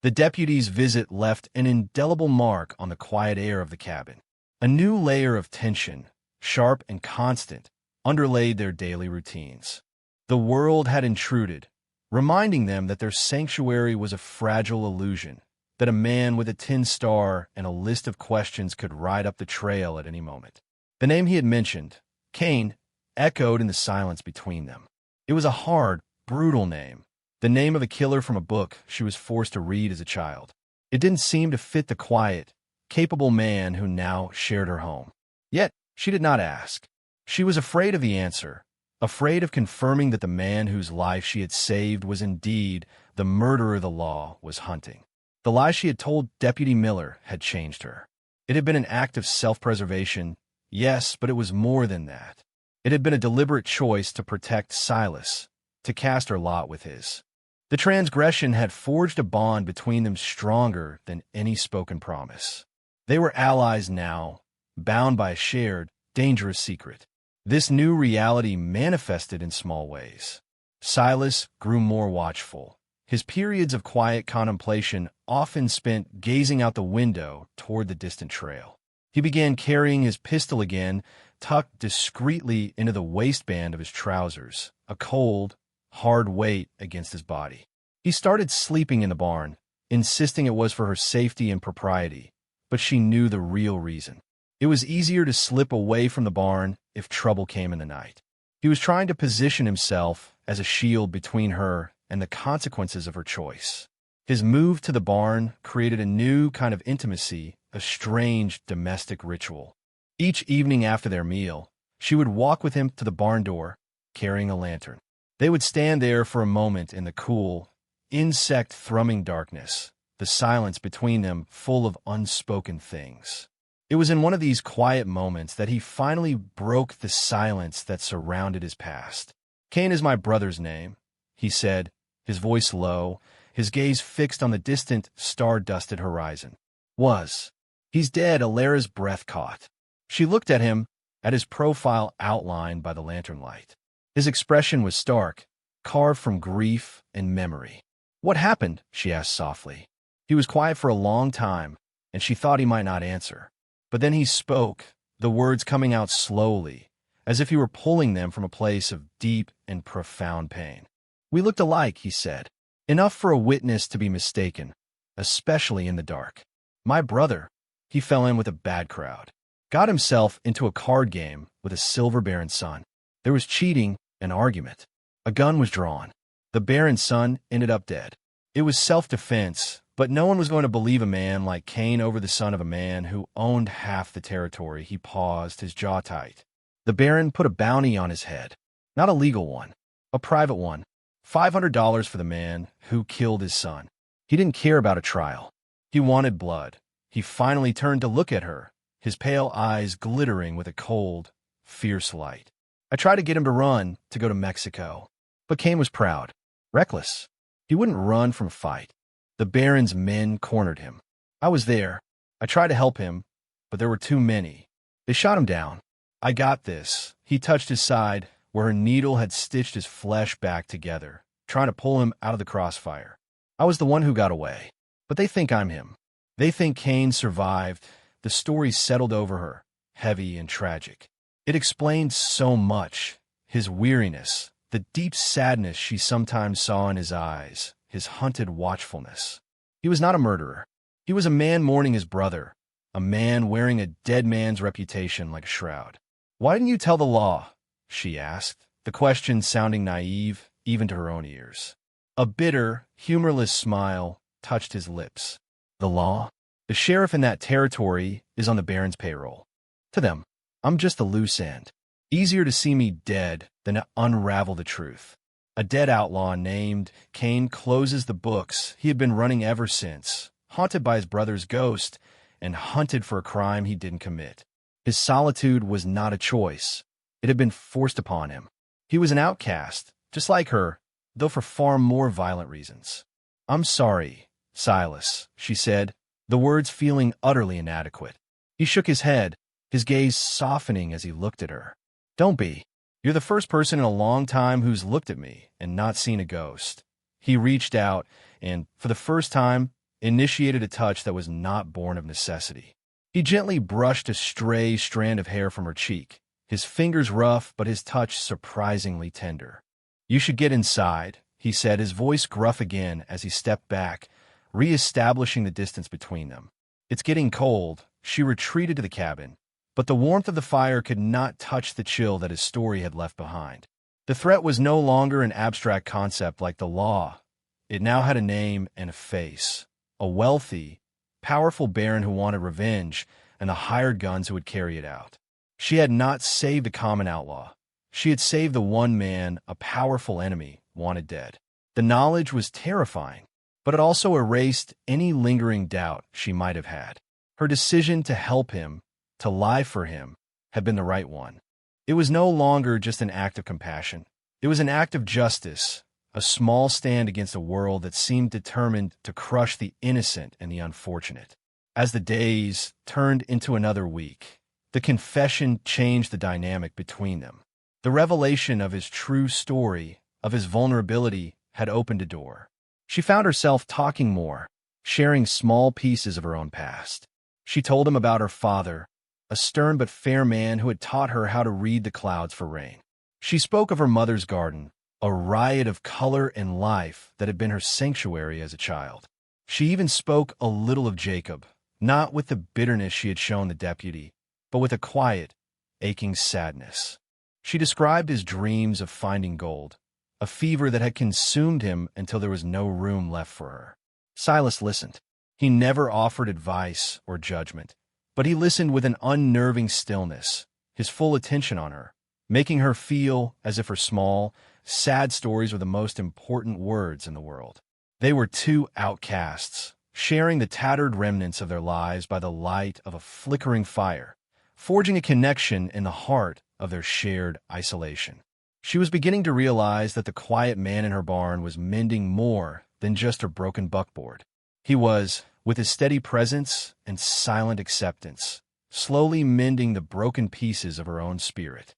The deputy's visit left an indelible mark on the quiet air of the cabin. A new layer of tension, sharp and constant, underlaid their daily routines. The world had intruded, reminding them that their sanctuary was a fragile illusion, that a man with a tin star and a list of questions could ride up the trail at any moment. The name he had mentioned, Cain, echoed in the silence between them. It was a hard, brutal name, the name of a killer from a book she was forced to read as a child. It didn't seem to fit the quiet, capable man who now shared her home. Yet, she did not ask. She was afraid of the answer, afraid of confirming that the man whose life she had saved was indeed the murderer the law was hunting. The lie she had told Deputy Miller had changed her. It had been an act of self-preservation, yes, but it was more than that. It had been a deliberate choice to protect Silas, to cast her lot with his. The transgression had forged a bond between them stronger than any spoken promise. They were allies now, bound by a shared, dangerous secret. This new reality manifested in small ways. Silas grew more watchful, his periods of quiet contemplation often spent gazing out the window toward the distant trail. He began carrying his pistol again, tucked discreetly into the waistband of his trousers, a cold, hard weight against his body. He started sleeping in the barn, insisting it was for her safety and propriety, but she knew the real reason. It was easier to slip away from the barn if trouble came in the night. He was trying to position himself as a shield between her and the consequences of her choice. His move to the barn created a new kind of intimacy, a strange domestic ritual. Each evening after their meal, she would walk with him to the barn door, carrying a lantern. They would stand there for a moment in the cool, insect-thrumming darkness, the silence between them full of unspoken things. It was in one of these quiet moments that he finally broke the silence that surrounded his past. "Cain is my brother's name," he said, his voice low, his gaze fixed on the distant, star-dusted horizon. "Was. He's dead," Alara's breath caught. She looked at him, at his profile outlined by the lantern light. His expression was stark, carved from grief and memory. "What happened?" she asked softly. He was quiet for a long time, and she thought he might not answer. But then he spoke, the words coming out slowly, as if he were pulling them from a place of deep and profound pain. "We looked alike," he said. "Enough for a witness to be mistaken, especially in the dark. My brother," he fell in with a bad crowd, "got himself into a card game with a silver baron's son. There was cheating and argument. A gun was drawn. The baron's son ended up dead. It was self-defense, but no one was going to believe a man like Cain over the son of a man who owned half the territory." He paused, his jaw tight. "The baron put a bounty on his head. Not a legal one, a private one. $500 for the man who killed his son. He didn't care about a trial. He wanted blood." He finally turned to look at her, his pale eyes glittering with a cold, fierce light. "I tried to get him to run, to go to Mexico. But Cain was proud, reckless. He wouldn't run from a fight. The baron's men cornered him. I was there. I tried to help him, but there were too many. They shot him down. I got this." He touched his side, where her needle had stitched his flesh back together, trying to pull him out of the crossfire. "I was the one who got away. But they think I'm him. They think Cain survived." The story settled over her, heavy and tragic. It explained so much. His weariness, the deep sadness she sometimes saw in his eyes, his hunted watchfulness. He was not a murderer. He was a man mourning his brother, a man wearing a dead man's reputation like a shroud. "Why didn't you tell the law?" she asked, the question sounding naive even to her own ears. A bitter, humorless smile touched his lips. "The law? The sheriff in that territory is on the Baron's payroll. To them, I'm just a loose end. Easier to see me dead than to unravel the truth." A dead outlaw named Cain closes the books he had been running ever since, haunted by his brother's ghost and hunted for a crime he didn't commit. His solitude was not a choice. It had been forced upon him. He was an outcast, just like her, though for far more violent reasons. "I'm sorry, Silas," she said, the words feeling utterly inadequate. He shook his head, his gaze softening as he looked at her. "Don't be. You're the first person in a long time who's looked at me and not seen a ghost." He reached out and, for the first time, initiated a touch that was not born of necessity. He gently brushed a stray strand of hair from her cheek, his fingers rough but his touch surprisingly tender. "You should get inside," he said, his voice gruff again as he stepped back, re-establishing the distance between them. "It's getting cold." She retreated to the cabin, but the warmth of the fire could not touch the chill that his story had left behind. The threat was no longer an abstract concept like the law. It now had a name and a face. A wealthy, powerful baron who wanted revenge, and the hired guns who would carry it out. She had not saved a common outlaw. She had saved the one man a powerful enemy wanted dead. The knowledge was terrifying, but it also erased any lingering doubt she might have had. Her decision to help him, to lie for him, had been the right one. It was no longer just an act of compassion. It was an act of justice, a small stand against a world that seemed determined to crush the innocent and the unfortunate. As the days turned into another week, the confession changed the dynamic between them. The revelation of his true story, of his vulnerability, had opened a door. She found herself talking more, sharing small pieces of her own past. She told him about her father, a stern but fair man who had taught her how to read the clouds for rain. She spoke of her mother's garden, a riot of color and life that had been her sanctuary as a child. She even spoke a little of Jacob, not with the bitterness she had shown the deputy, but with a quiet, aching sadness. She described his dreams of finding gold, a fever that had consumed him until there was no room left for her. Silas listened. He never offered advice or judgment, but he listened with an unnerving stillness, his full attention on her, making her feel as if her small, sad stories were the most important words in the world. They were two outcasts, sharing the tattered remnants of their lives by the light of a flickering fire, forging a connection in the heart of their shared isolation. She was beginning to realize that the quiet man in her barn was mending more than just her broken buckboard. He was, with his steady presence and silent acceptance, slowly mending the broken pieces of her own spirit.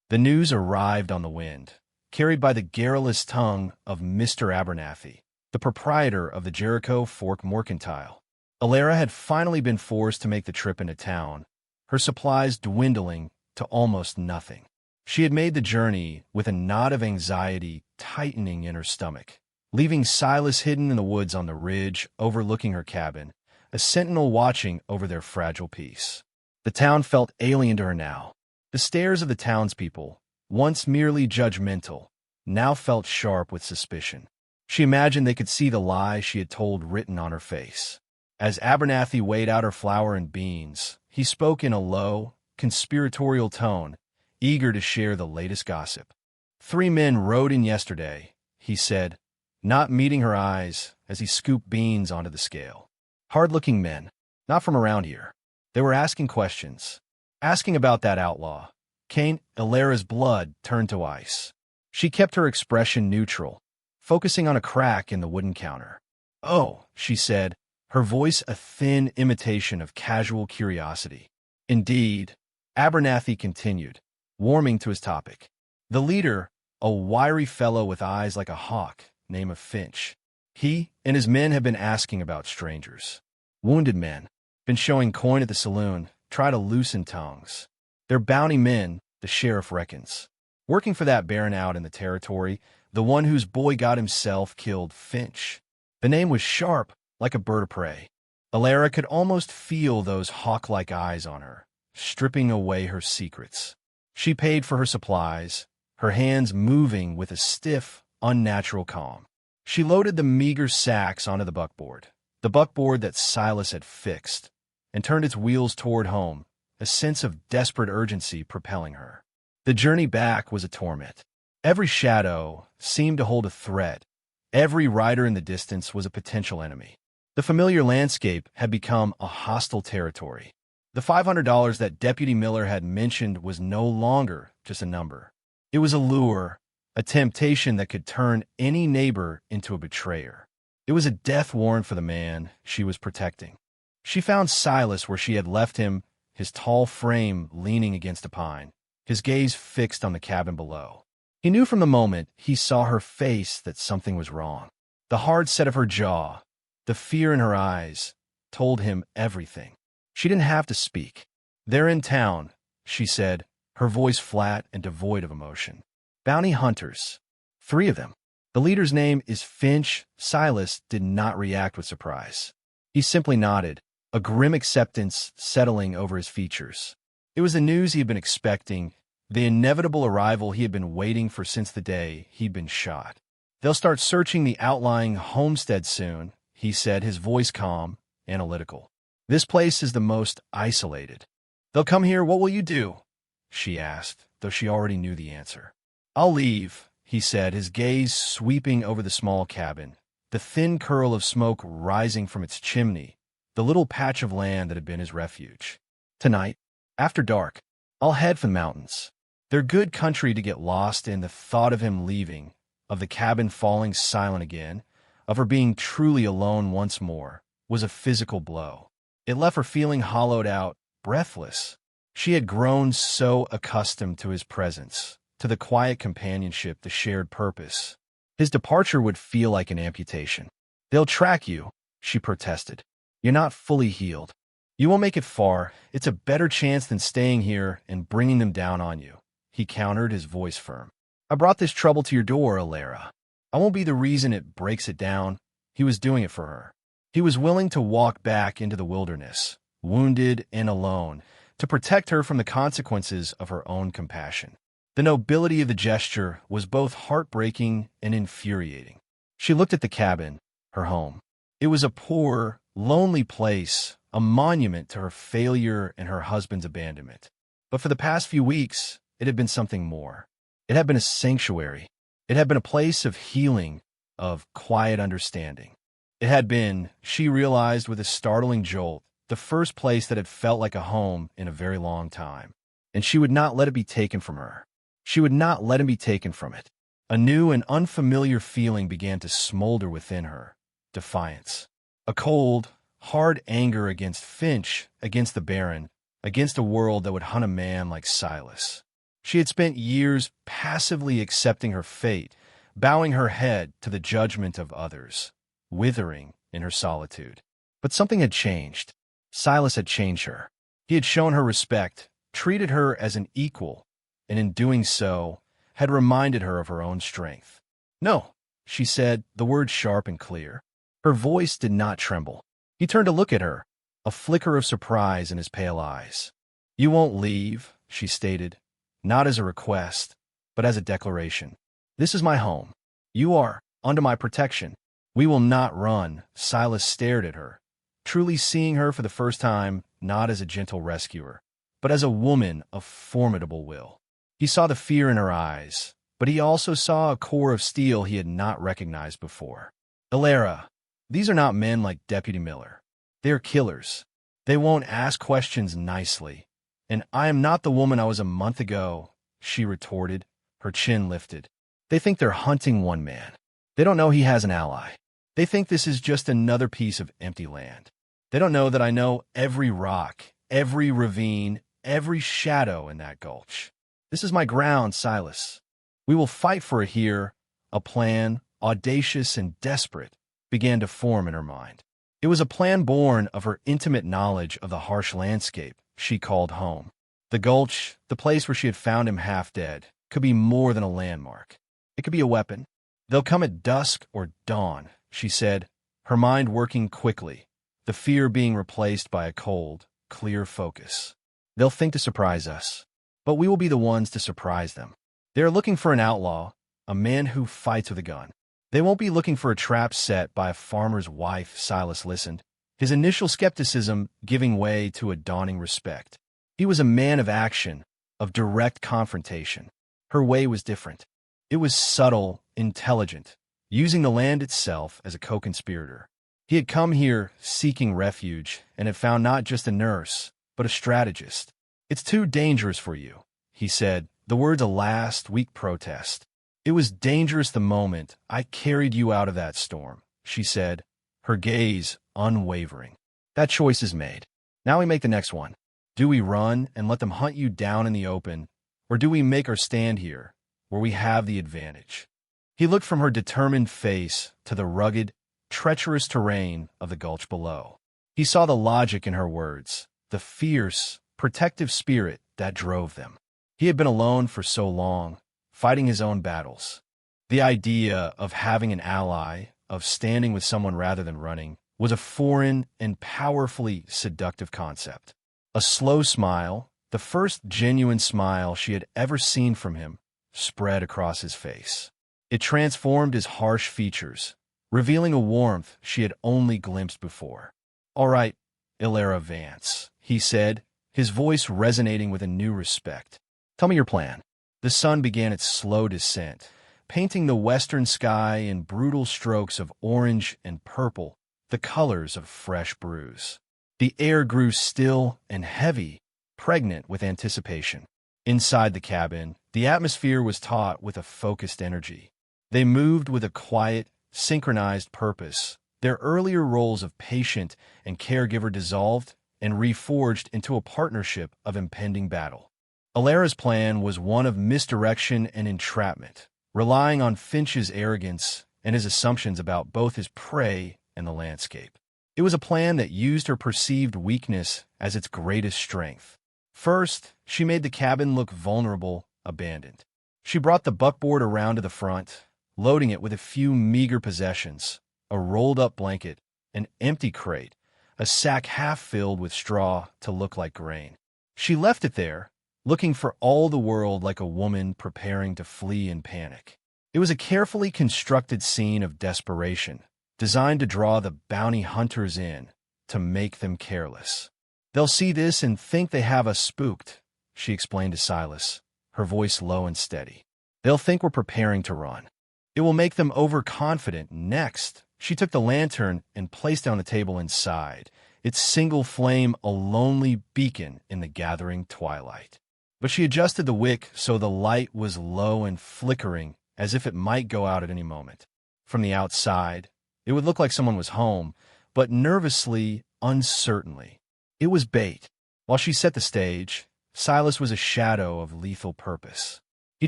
The news arrived on the wind, carried by the garrulous tongue of Mr. Abernathy, the proprietor of the Jericho Fork Mercantile. Alara had finally been forced to make the trip into town, her supplies dwindling to almost nothing. She had made the journey with a knot of anxiety tightening in her stomach, leaving Silas hidden in the woods on the ridge overlooking her cabin, a sentinel watching over their fragile peace. The town felt alien to her now. The stares of the townspeople, once merely judgmental, now felt sharp with suspicion. She imagined they could see the lie she had told written on her face. As Abernathy weighed out her flour and beans, he spoke in a low, conspiratorial tone, eager to share the latest gossip. 3 men rode in yesterday, he said, not meeting her eyes as he scooped beans onto the scale. Hard-looking men, not from around here. They were asking questions, asking about that outlaw. Cain. Alara's blood turned to ice. She kept her expression neutral, focusing on a crack in the wooden counter. "Oh," she said, her voice a thin imitation of casual curiosity. "Indeed," Abernathy continued, warming to his topic. "The leader, a wiry fellow with eyes like a hawk, name of Finch. He and his men have been asking about strangers. Wounded men, been showing coin at the saloon, try to loosen tongues. They're bounty men, the sheriff reckons. Working for that baron out in the territory, the one whose boy god himself killed Finch. The name was sharp, like a bird of prey. Alara could almost feel those hawk-like eyes on her, stripping away her secrets. She paid for her supplies, her hands moving with a stiff, unnatural calm. She loaded the meager sacks onto the buckboard that Silas had fixed, and turned its wheels toward home, a sense of desperate urgency propelling her. The journey back was a torment. Every shadow seemed to hold a threat. Every rider in the distance was a potential enemy. The familiar landscape had become a hostile territory. The $500 that Deputy Miller had mentioned was no longer just a number. It was a lure, a temptation that could turn any neighbor into a betrayer. It was a death warrant for the man she was protecting. She found Silas where she had left him, his tall frame leaning against a pine, his gaze fixed on the cabin below. He knew from the moment he saw her face that something was wrong. The hard set of her jaw, the fear in her eyes, told him everything. She didn't have to speak. "They're in town," she said, her voice flat and devoid of emotion. "Bounty hunters. 3 of them. The leader's name is Finch." Silas did not react with surprise. He simply nodded, a grim acceptance settling over his features. It was the news he had been expecting, the inevitable arrival he had been waiting for since the day he'd been shot. "They'll start searching the outlying homestead soon," he said, his voice calm, analytical. "This place is the most isolated." "They'll come here, what will you do?" she asked, though she already knew the answer. "I'll leave," he said, his gaze sweeping over the small cabin, the thin curl of smoke rising from its chimney, the little patch of land that had been his refuge. "Tonight, after dark, I'll head for the mountains. They're good country to get lost in." The thought of him leaving, of the cabin falling silent again, of her being truly alone once more, was a physical blow. It left her feeling hollowed out, breathless. She had grown so accustomed to his presence, to the quiet companionship, the shared purpose. His departure would feel like an amputation. "They'll track you," she protested. "You're not fully healed. You won't make it far. It's a better chance than staying here and bringing them down on you," he countered, his voice firm. "I brought this trouble to your door, Alara. I won't be the reason it breaks it down." He was doing it for her. He was willing to walk back into the wilderness, wounded and alone, to protect her from the consequences of her own compassion. The nobility of the gesture was both heartbreaking and infuriating. She looked at the cabin, her home. It was a poor, lonely place, a monument to her failure and her husband's abandonment. But for the past few weeks, it had been something more. It had been a sanctuary. It had been a place of healing, of quiet understanding. It had been, she realized with a startling jolt, the first place that had felt like a home in a very long time. And she would not let it be taken from her. She would not let him be taken from it. A new and unfamiliar feeling began to smolder within her. Defiance. A cold, hard anger against Finch, against the Baron, against a world that would hunt a man like Silas. She had spent years passively accepting her fate, bowing her head to the judgment of others, withering in her solitude. But something had changed. Silas had changed her. He had shown her respect, treated her as an equal, and in doing so, had reminded her of her own strength. "No," she said, the words sharp and clear. Her voice did not tremble. He turned to look at her, a flicker of surprise in his pale eyes. "You won't leave," she stated, not as a request, but as a declaration. "This is my home. You are under my protection. We will not run." Silas stared at her, truly seeing her for the first time not as a gentle rescuer, but as a woman of formidable will. He saw the fear in her eyes, but he also saw a core of steel he had not recognized before. "Alara, these are not men like Deputy Miller. They are killers. They won't ask questions nicely. And I am not the woman I was a month ago," she retorted, her chin lifted. "They think they're hunting one man. They don't know he has an ally. They think this is just another piece of empty land. They don't know that I know every rock, every ravine, every shadow in that gulch. This is my ground, Silas. We will fight for it here." A plan, audacious and desperate, began to form in her mind. It was a plan born of her intimate knowledge of the harsh landscape she called home. The gulch, the place where she had found him half dead, could be more than a landmark. It could be a weapon, They'll come at dusk or dawn, she said, her mind working quickly, the fear being replaced by a cold, clear focus. They'll think to surprise us, but we will be the ones to surprise them. They are looking for an outlaw, a man who fights with a gun. They won't be looking for a trap set by a farmer's wife. Silas listened, his initial skepticism giving way to a dawning respect. He was a man of action, of direct confrontation. Her way was different. It was subtle, intelligent, using the land itself as a co-conspirator. He had come here seeking refuge and had found not just a nurse, but a strategist. "It's too dangerous for you," he said, the words a last, weak protest. "It was dangerous the moment I carried you out of that storm," she said, her gaze unwavering. "That choice is made. Now we make the next one. Do we run and let them hunt you down in the open, or do we make our stand here, where we have the advantage?" He looked from her determined face to the rugged, treacherous terrain of the gulch below. He saw the logic in her words, the fierce, protective spirit that drove them. He had been alone for so long, fighting his own battles. The idea of having an ally, of standing with someone rather than running, was a foreign and powerfully seductive concept. A slow smile, the first genuine smile she had ever seen from him, spread across his face. It transformed his harsh features, revealing a warmth she had only glimpsed before. "All right, Illyra Vance," he said, his voice resonating with a new respect. "Tell me your plan." The sun began its slow descent, painting the western sky in brutal strokes of orange and purple, the colors of fresh brews. The air grew still and heavy, pregnant with anticipation. Inside the cabin, the atmosphere was taut with a focused energy. They moved with a quiet, synchronized purpose, their earlier roles of patient and caregiver dissolved and reforged into a partnership of impending battle. Illyra's plan was one of misdirection and entrapment, relying on Finch's arrogance and his assumptions about both his prey and the landscape. It was a plan that used her perceived weakness as its greatest strength. First, she made the cabin look vulnerable, abandoned. She brought the buckboard around to the front, loading it with a few meager possessions, a rolled-up blanket, an empty crate, a sack half filled with straw to look like grain. She left it there, looking for all the world like a woman preparing to flee in panic. It was a carefully constructed scene of desperation, designed to draw the bounty hunters in, to make them careless. "They'll see this and think they have us spooked," she explained to Silas, her voice low and steady. "They'll think we're preparing to run. It will make them overconfident." Next, she took the lantern and placed it on the table inside, its single flame a lonely beacon in the gathering twilight. But she adjusted the wick so the light was low and flickering, as if it might go out at any moment. From the outside, it would look like someone was home, but nervously, uncertainly. It was bait. While she set the stage, Silas was a shadow of lethal purpose. He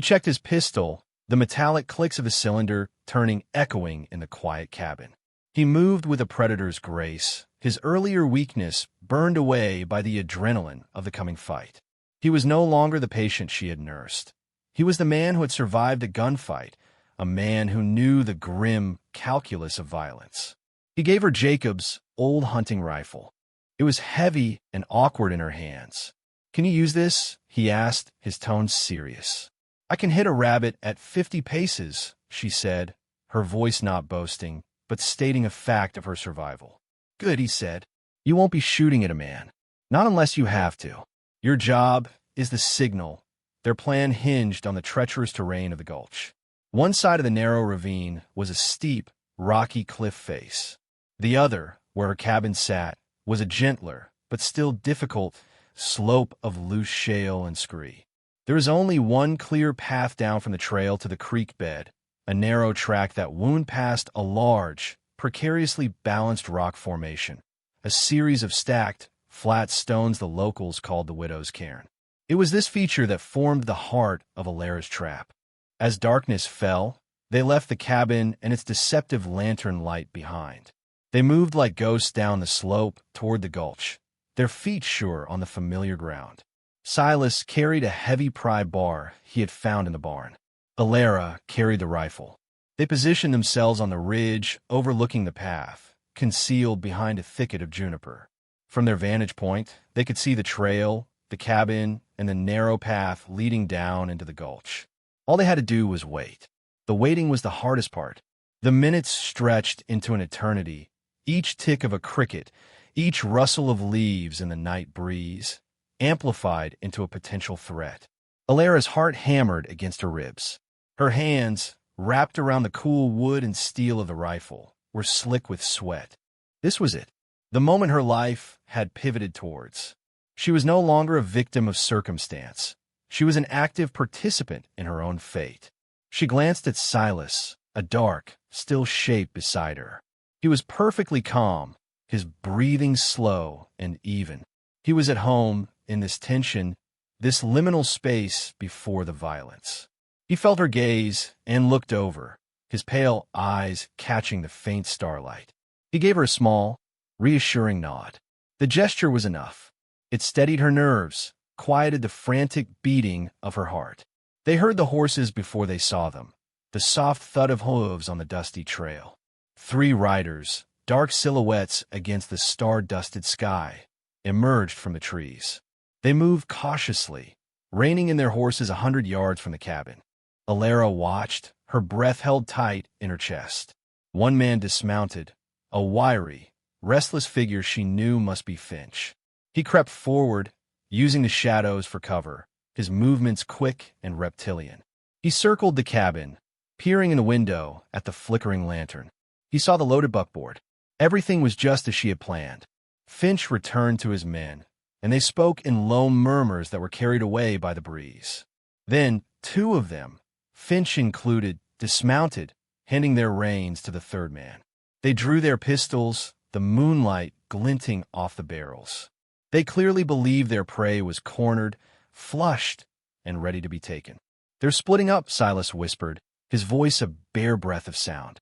checked his pistol, the metallic clicks of his cylinder turning echoing in the quiet cabin. He moved with a predator's grace, his earlier weakness burned away by the adrenaline of the coming fight. He was no longer the patient she had nursed. He was the man who had survived a gunfight, a man who knew the grim calculus of violence. He gave her Jacob's old hunting rifle. It was heavy and awkward in her hands. "Can you use this?" he asked, his tone serious. "I can hit a rabbit at 50 paces, she said, her voice not boasting, but stating a fact of her survival. "Good," he said. "You won't be shooting at a man. Not unless you have to. Your job is the signal." Their plan hinged on the treacherous terrain of the gulch. One side of the narrow ravine was a steep, rocky cliff face. The other, where her cabin sat, was a gentler, but still difficult, slope of loose shale and scree. There was only one clear path down from the trail to the creek bed, a narrow track that wound past a large, precariously balanced rock formation, a series of stacked, flat stones the locals called the Widow's Cairn. It was this feature that formed the heart of Illyra's trap. As darkness fell, they left the cabin and its deceptive lantern light behind. They moved like ghosts down the slope toward the gulch, their feet sure on the familiar ground. Silas carried a heavy pry bar he had found in the barn. Illyra carried the rifle. They positioned themselves on the ridge overlooking the path, concealed behind a thicket of juniper. From their vantage point, they could see the trail, the cabin, and the narrow path leading down into the gulch. All they had to do was wait. The waiting was the hardest part. The minutes stretched into an eternity, each tick of a cricket, each rustle of leaves in the night breeze, amplified into a potential threat. Alara's heart hammered against her ribs. Her hands, wrapped around the cool wood and steel of the rifle, were slick with sweat. This was it, the moment her life had pivoted towards. She was no longer a victim of circumstance. She was an active participant in her own fate. She glanced at Silas, a dark, still shape beside her. He was perfectly calm, his breathing slow and even. He was at home in this tension, this liminal space before the violence. He felt her gaze and looked over, his pale eyes catching the faint starlight. He gave her a small, reassuring nod. The gesture was enough. It steadied her nerves, quieted the frantic beating of her heart. They heard the horses before they saw them, the soft thud of hooves on the dusty trail. 3 riders, dark silhouettes against the star-dusted sky, emerged from the trees. They moved cautiously, reining in their horses 100 yards from the cabin. Alara watched, her breath held tight in her chest. One man dismounted, a wiry, restless figure she knew must be Finch. He crept forward, using the shadows for cover, his movements quick and reptilian. He circled the cabin, peering in the window at the flickering lantern. He saw the loaded buckboard. Everything was just as she had planned. Finch returned to his men, and they spoke in low murmurs that were carried away by the breeze. Then 2 of them, Finch included, dismounted, handing their reins to the 3rd man. They drew their pistols, the moonlight glinting off the barrels. They clearly believed their prey was cornered, flushed, and ready to be taken. "They're splitting up," Silas whispered, his voice a bare breath of sound.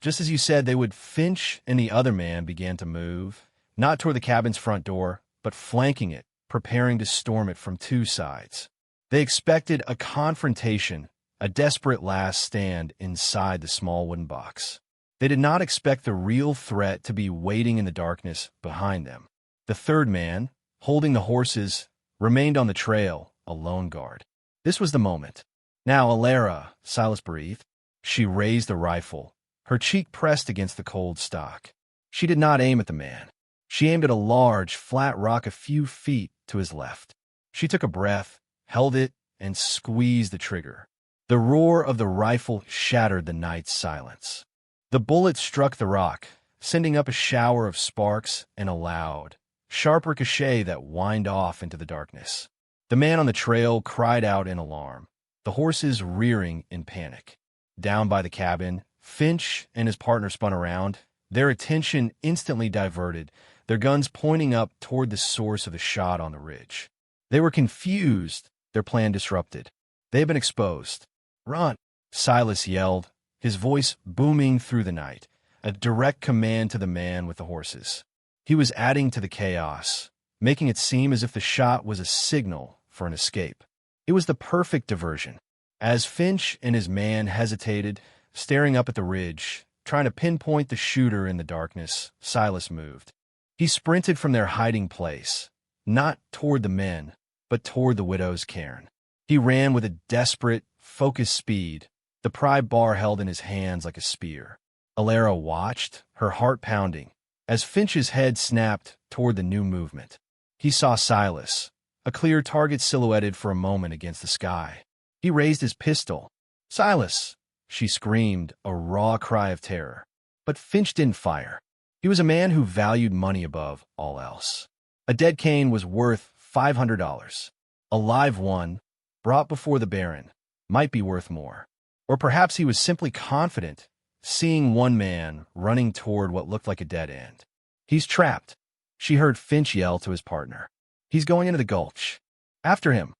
Just as you said they would, Finch and the other man began to move, not toward the cabin's front door, but flanking it, preparing to storm it from 2 sides. They expected a confrontation, a desperate last stand inside the small wooden box. They did not expect the real threat to be waiting in the darkness behind them. The 3rd man, holding the horses, remained on the trail, a lone guard. This was the moment. "Now, Alara," Silas breathed. She raised the rifle, her cheek pressed against the cold stock. She did not aim at the man. She aimed at a large, flat rock a few feet to his left. She took a breath, held it, and squeezed the trigger. The roar of the rifle shattered the night's silence. The bullet struck the rock, sending up a shower of sparks and a loud, sharp ricochet that whined off into the darkness. The man on the trail cried out in alarm, the horses rearing in panic. Down by the cabin, Finch and his partner spun around, their attention instantly diverted, their guns pointing up toward the source of the shot on the ridge. They were confused, their plan disrupted. They had been exposed. "Run!" Silas yelled, his voice booming through the night, a direct command to the man with the horses. He was adding to the chaos, making it seem as if the shot was a signal for an escape. It was the perfect diversion. As Finch and his man hesitated, staring up at the ridge, trying to pinpoint the shooter in the darkness, Silas moved. He sprinted from their hiding place, not toward the men, but toward the widow's cairn. He ran with a desperate, focused speed, the pry bar held in his hands like a spear. Alara watched, her heart pounding, as Finch's head snapped toward the new movement. He saw Silas, a clear target silhouetted for a moment against the sky. He raised his pistol. "Silas!" she screamed, a raw cry of terror. But Finch didn't fire. He was a man who valued money above all else. A dead cane was worth $500. A live one, brought before the Baron, might be worth more. Or perhaps he was simply confident, seeing one man running toward what looked like a dead end. "He's trapped," she heard Finch yell to his partner. "He's going into the gulch. After him."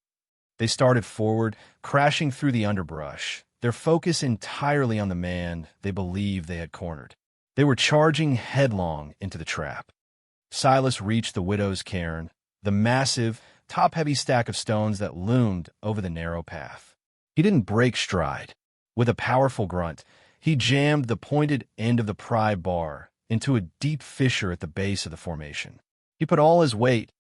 They started forward, crashing through the underbrush, their focus entirely on the man they believed they had cornered. They were charging headlong into the trap. Silas reached the widow's cairn, the massive, top-heavy stack of stones that loomed over the narrow path. He didn't break stride. With a powerful grunt, He jammed the pointed end of the pry bar into a deep fissure at the base of the formation. He put all his weight,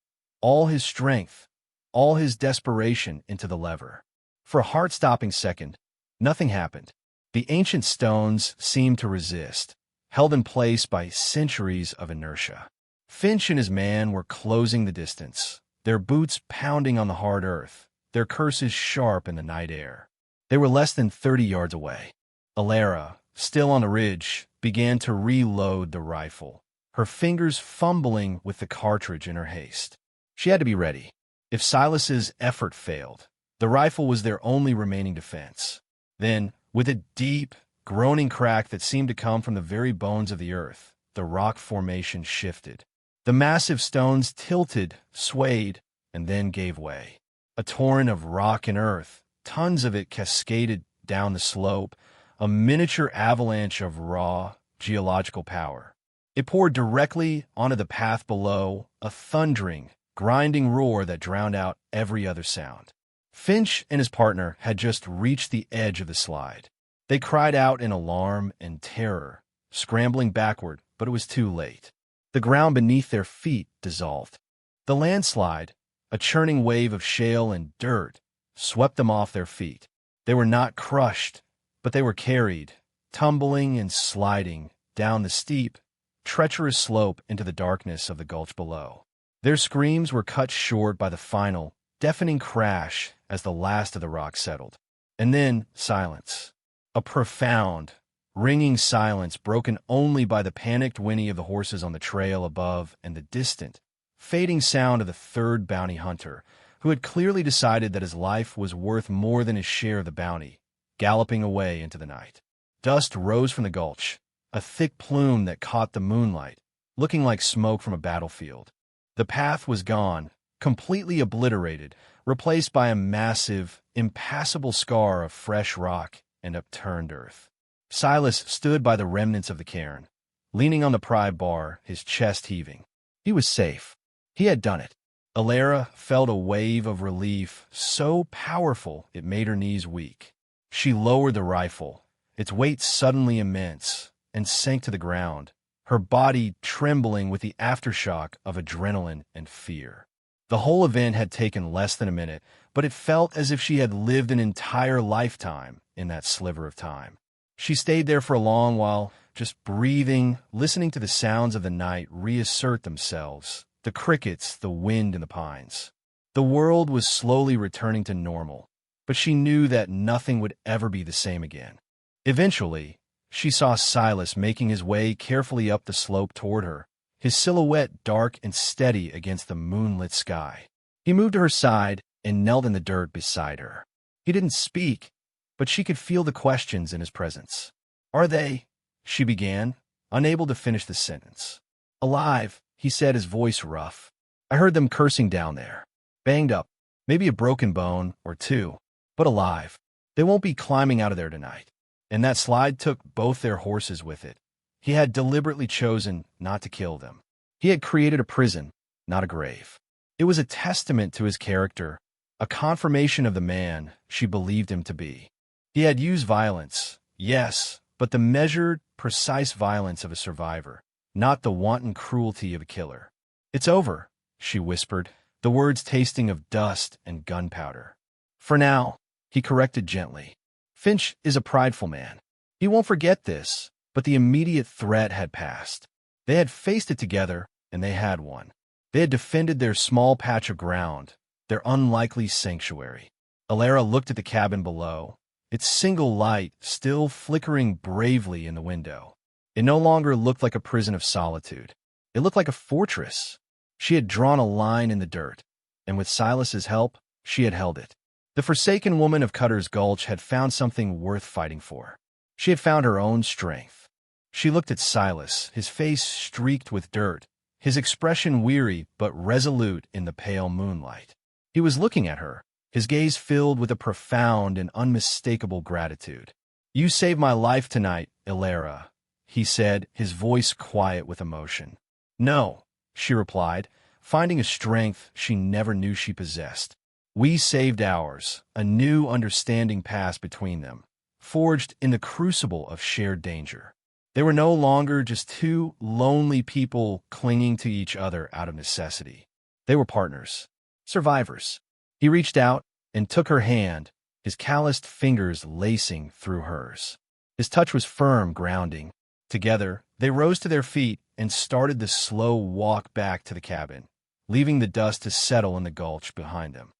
all his strength, all his desperation into the lever. For a heart-stopping second, nothing happened. The ancient stones seemed to resist, held in place by centuries of inertia. Finch and his man were closing the distance, their boots pounding on the hard earth, their curses sharp in the night air. They were less than 30 yards away. Alara, still on the ridge, began to reload the rifle, her fingers fumbling with the cartridge in her haste. She had to be ready. If Silas's effort failed, the rifle was their only remaining defense. Then, with a deep, groaning crack that seemed to come from the very bones of the earth, the rock formation shifted. The massive stones tilted, swayed, and then gave way. A torrent of rock and earth, tons of it cascaded down the slope, a miniature avalanche of raw, geological power. It poured directly onto the path below, a thundering, grinding roar that drowned out every other sound. Finch and his partner had just reached the edge of the slide. They cried out in alarm and terror, scrambling backward, but it was too late. The ground beneath their feet dissolved. The landslide, a churning wave of shale and dirt, swept them off their feet. They were not crushed, but they were carried, tumbling and sliding down the steep, treacherous slope into the darkness of the gulch below. Their screams were cut short by the final, deafening crash as the last of the rock settled. And then silence. A profound, ringing silence broken only by the panicked whinny of the horses on the trail above and the distant, fading sound of the third bounty hunter, who had clearly decided that his life was worth more than his share of the bounty, galloping away into the night. Dust rose from the gulch, a thick plume that caught the moonlight, looking like smoke from a battlefield. The path was gone, completely obliterated, replaced by a massive, impassable scar of fresh rock and upturned earth. Silas stood by the remnants of the cairn, leaning on the pry bar, his chest heaving. He was safe. He had done it. Alara felt a wave of relief so powerful it made her knees weak. She lowered the rifle, its weight suddenly immense, and sank to the ground, her body trembling with the aftershock of adrenaline and fear. The whole event had taken less than a minute, but it felt as if she had lived an entire lifetime in that sliver of time. She stayed there for a long while, just breathing, listening to the sounds of the night reassert themselves, the crickets, the wind in the pines. The world was slowly returning to normal, but she knew that nothing would ever be the same again. Eventually, she saw Silas making his way carefully up the slope toward her, his silhouette dark and steady against the moonlit sky. He moved to her side and knelt in the dirt beside her. He didn't speak, but she could feel the questions in his presence. "Are they?" she began, unable to finish the sentence. "Alive," he said, his voice rough. "I heard them cursing down there. Banged up, maybe a broken bone or two, but alive. They won't be climbing out of there tonight." And that slide took both their horses with it. He had deliberately chosen not to kill them. He had created a prison, not a grave. It was a testament to his character, a confirmation of the man she believed him to be. He had used violence, yes, but the measured, precise violence of a survivor, not the wanton cruelty of a killer. "It's over," she whispered, the words tasting of dust and gunpowder. "For now," he corrected gently. "Finch is a prideful man. He won't forget this, but the immediate threat had passed. They had faced it together, and they had won. They had defended their small patch of ground, their unlikely sanctuary." Alara looked at the cabin below, its single light still flickering bravely in the window. It no longer looked like a prison of solitude. It looked like a fortress. She had drawn a line in the dirt, and with Silas's help, she had held it. The forsaken woman of Cutter's Gulch had found something worth fighting for. She had found her own strength. She looked at Silas, his face streaked with dirt, his expression weary but resolute in the pale moonlight. He was looking at her, his gaze filled with a profound and unmistakable gratitude. "You saved my life tonight, Alara," he said, his voice quiet with emotion. "No," she replied, finding a strength she never knew she possessed. "We saved ours." A new understanding passed between them. forged in the crucible of shared danger. They were no longer just two lonely people clinging to each other out of necessity. They were partners, survivors. He reached out and took her hand, his calloused fingers lacing through hers. His touch was firm, grounding. Together, they rose to their feet and started the slow walk back to the cabin, leaving the dust to settle in the gulch behind them.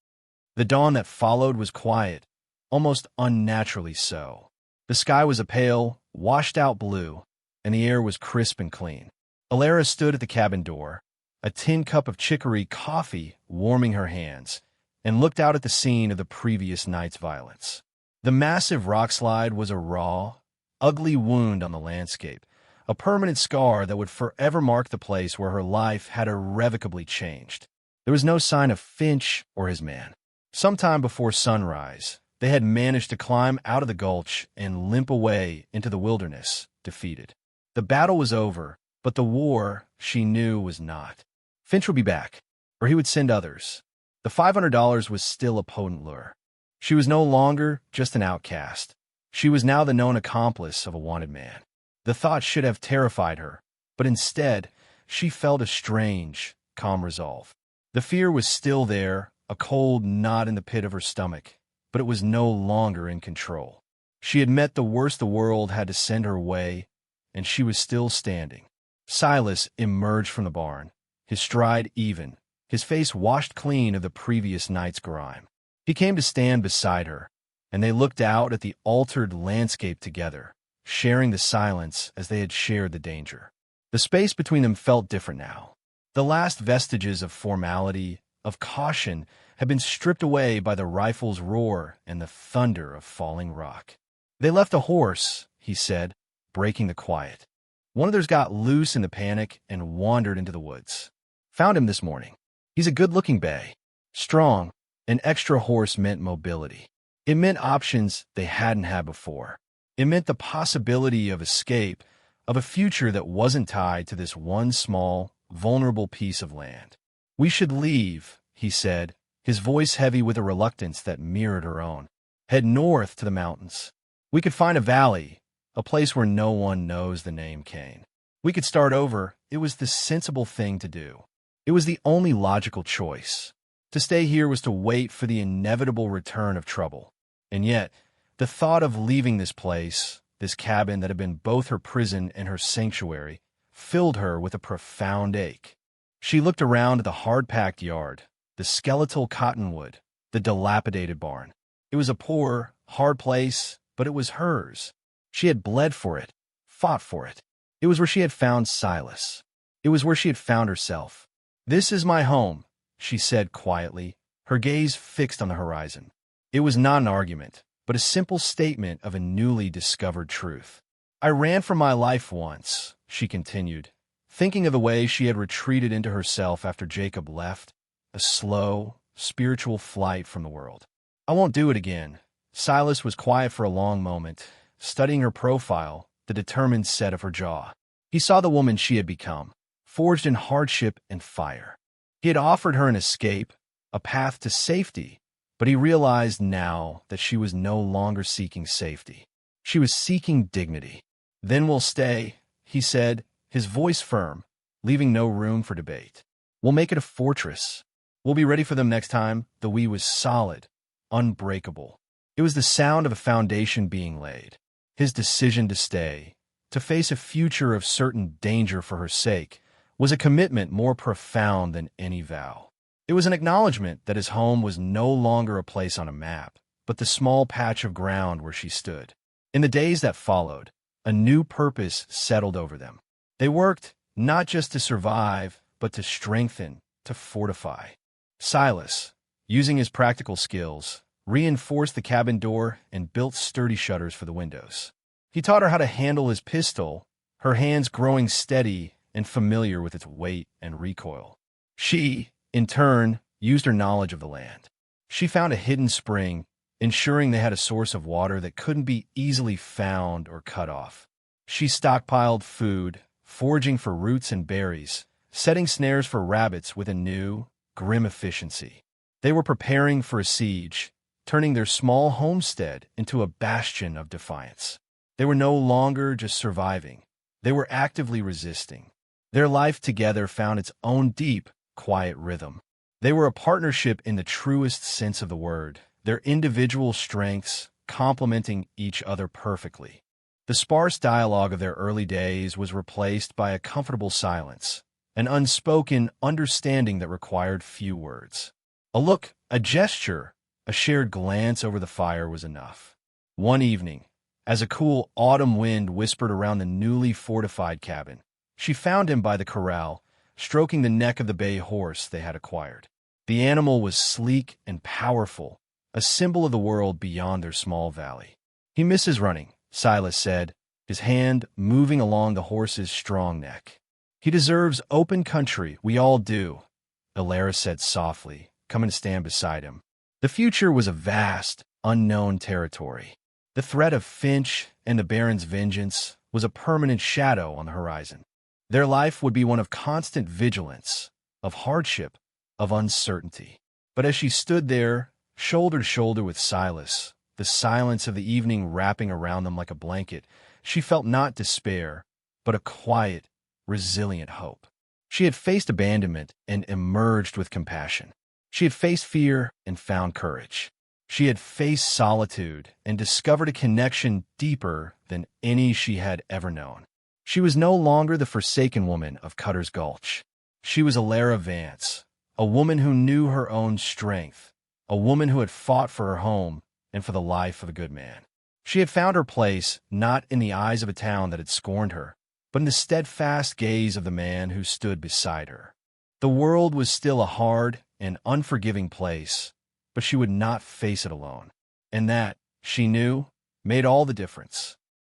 The dawn that followed was quiet, almost unnaturally so. The sky was a pale, washed-out blue, and the air was crisp and clean. Alara stood at the cabin door, a tin cup of chicory coffee warming her hands, and looked out at the scene of the previous night's violence. The massive rockslide was a raw, ugly wound on the landscape, a permanent scar that would forever mark the place where her life had irrevocably changed. There was no sign of Finch or his man. Sometime before sunrise, they had managed to climb out of the gulch and limp away into the wilderness, defeated. The battle was over, but the war, she knew, was not. Finch would be back, or he would send others. The $500 was still a potent lure. She was no longer just an outcast. She was now the known accomplice of a wanted man. The thought should have terrified her, but instead, she felt a strange, calm resolve. The fear was still there, a cold knot in the pit of her stomach, but it was no longer in control. She had met the worst the world had to send her way, and she was still standing. Silas emerged from the barn, his stride even, his face washed clean of the previous night's grime. He came to stand beside her, and they looked out at the altered landscape together, sharing the silence as they had shared the danger. The space between them felt different now. The last vestiges of formality, of caution, had been stripped away by the rifle's roar and the thunder of falling rock. "They left a horse," he said, breaking the quiet. "One of theirs got loose in the panic and wandered into the woods. Found him this morning. He's a good-looking bay. Strong. An extra horse meant mobility. It meant options they hadn't had before. It meant the possibility of escape, of a future that wasn't tied to this one small, vulnerable piece of land. We should leave," he said, his voice heavy with a reluctance that mirrored her own. "Head north to the mountains. We could find a valley, a place where no one knows the name Cain. We could start over. It was the sensible thing to do. It was the only logical choice. To stay here was to wait for the inevitable return of trouble. And yet, the thought of leaving this place, this cabin that had been both her prison and her sanctuary, filled her with a profound ache. She looked around at the hard-packed yard, the skeletal cottonwood, the dilapidated barn. It was a poor, hard place, but it was hers. She had bled for it, fought for it. It was where she had found Silas. It was where she had found herself. "This is my home," she said quietly, her gaze fixed on the horizon. It was not an argument, but a simple statement of a newly discovered truth. "I ran for my life once," she continued, thinking of the way she had retreated into herself after Jacob left, a slow, spiritual flight from the world. "I won't do it again." Silas was quiet for a long moment, studying her profile, the determined set of her jaw. He saw the woman she had become, forged in hardship and fire. He had offered her an escape, a path to safety, but he realized now that she was no longer seeking safety. She was seeking dignity. "Then we'll stay," he said, his voice firm, leaving no room for debate. "We'll make it a fortress. We'll be ready for them next time." The we was solid, unbreakable. It was the sound of a foundation being laid. His decision to stay, to face a future of certain danger for her sake, was a commitment more profound than any vow. It was an acknowledgement that his home was no longer a place on a map, but the small patch of ground where she stood. In the days that followed, a new purpose settled over them. They worked not just to survive, but to strengthen, to fortify. Silas, using his practical skills, reinforced the cabin door and built sturdy shutters for the windows. He taught her how to handle his pistol, her hands growing steady and familiar with its weight and recoil. She, in turn, used her knowledge of the land. She found a hidden spring, ensuring they had a source of water that couldn't be easily found or cut off. She stockpiled food, foraging for roots and berries, setting snares for rabbits with a new, grim efficiency. They were preparing for a siege, turning their small homestead into a bastion of defiance. They were no longer just surviving. They were actively resisting. Their life together found its own deep, quiet rhythm. They were a partnership in the truest sense of the word, their individual strengths complementing each other perfectly. The sparse dialogue of their early days was replaced by a comfortable silence, an unspoken understanding that required few words. A look, a gesture, a shared glance over the fire was enough. One evening, as a cool autumn wind whispered around the newly fortified cabin, she found him by the corral, stroking the neck of the bay horse they had acquired. The animal was sleek and powerful, a symbol of the world beyond their small valley. "He misses running," Silas said, his hand moving along the horse's strong neck. "He deserves open country, we all do," Alara said softly, coming to stand beside him. The future was a vast, unknown territory. The threat of Finch and the Baron's vengeance was a permanent shadow on the horizon. Their life would be one of constant vigilance, of hardship, of uncertainty. But as she stood there, shoulder to shoulder with Silas, the silence of the evening wrapping around them like a blanket, she felt not despair, but a quiet, resilient hope. She had faced abandonment and emerged with compassion. She had faced fear and found courage. She had faced solitude and discovered a connection deeper than any she had ever known. She was no longer the forsaken woman of Cutter's Gulch. She was Alara Vance, a woman who knew her own strength, a woman who had fought for her home and for the life of a good man. She had found her place not in the eyes of a town that had scorned her, but in the steadfast gaze of the man who stood beside her. The world was still a hard and unforgiving place, but she would not face it alone. And that, she knew, made all the difference.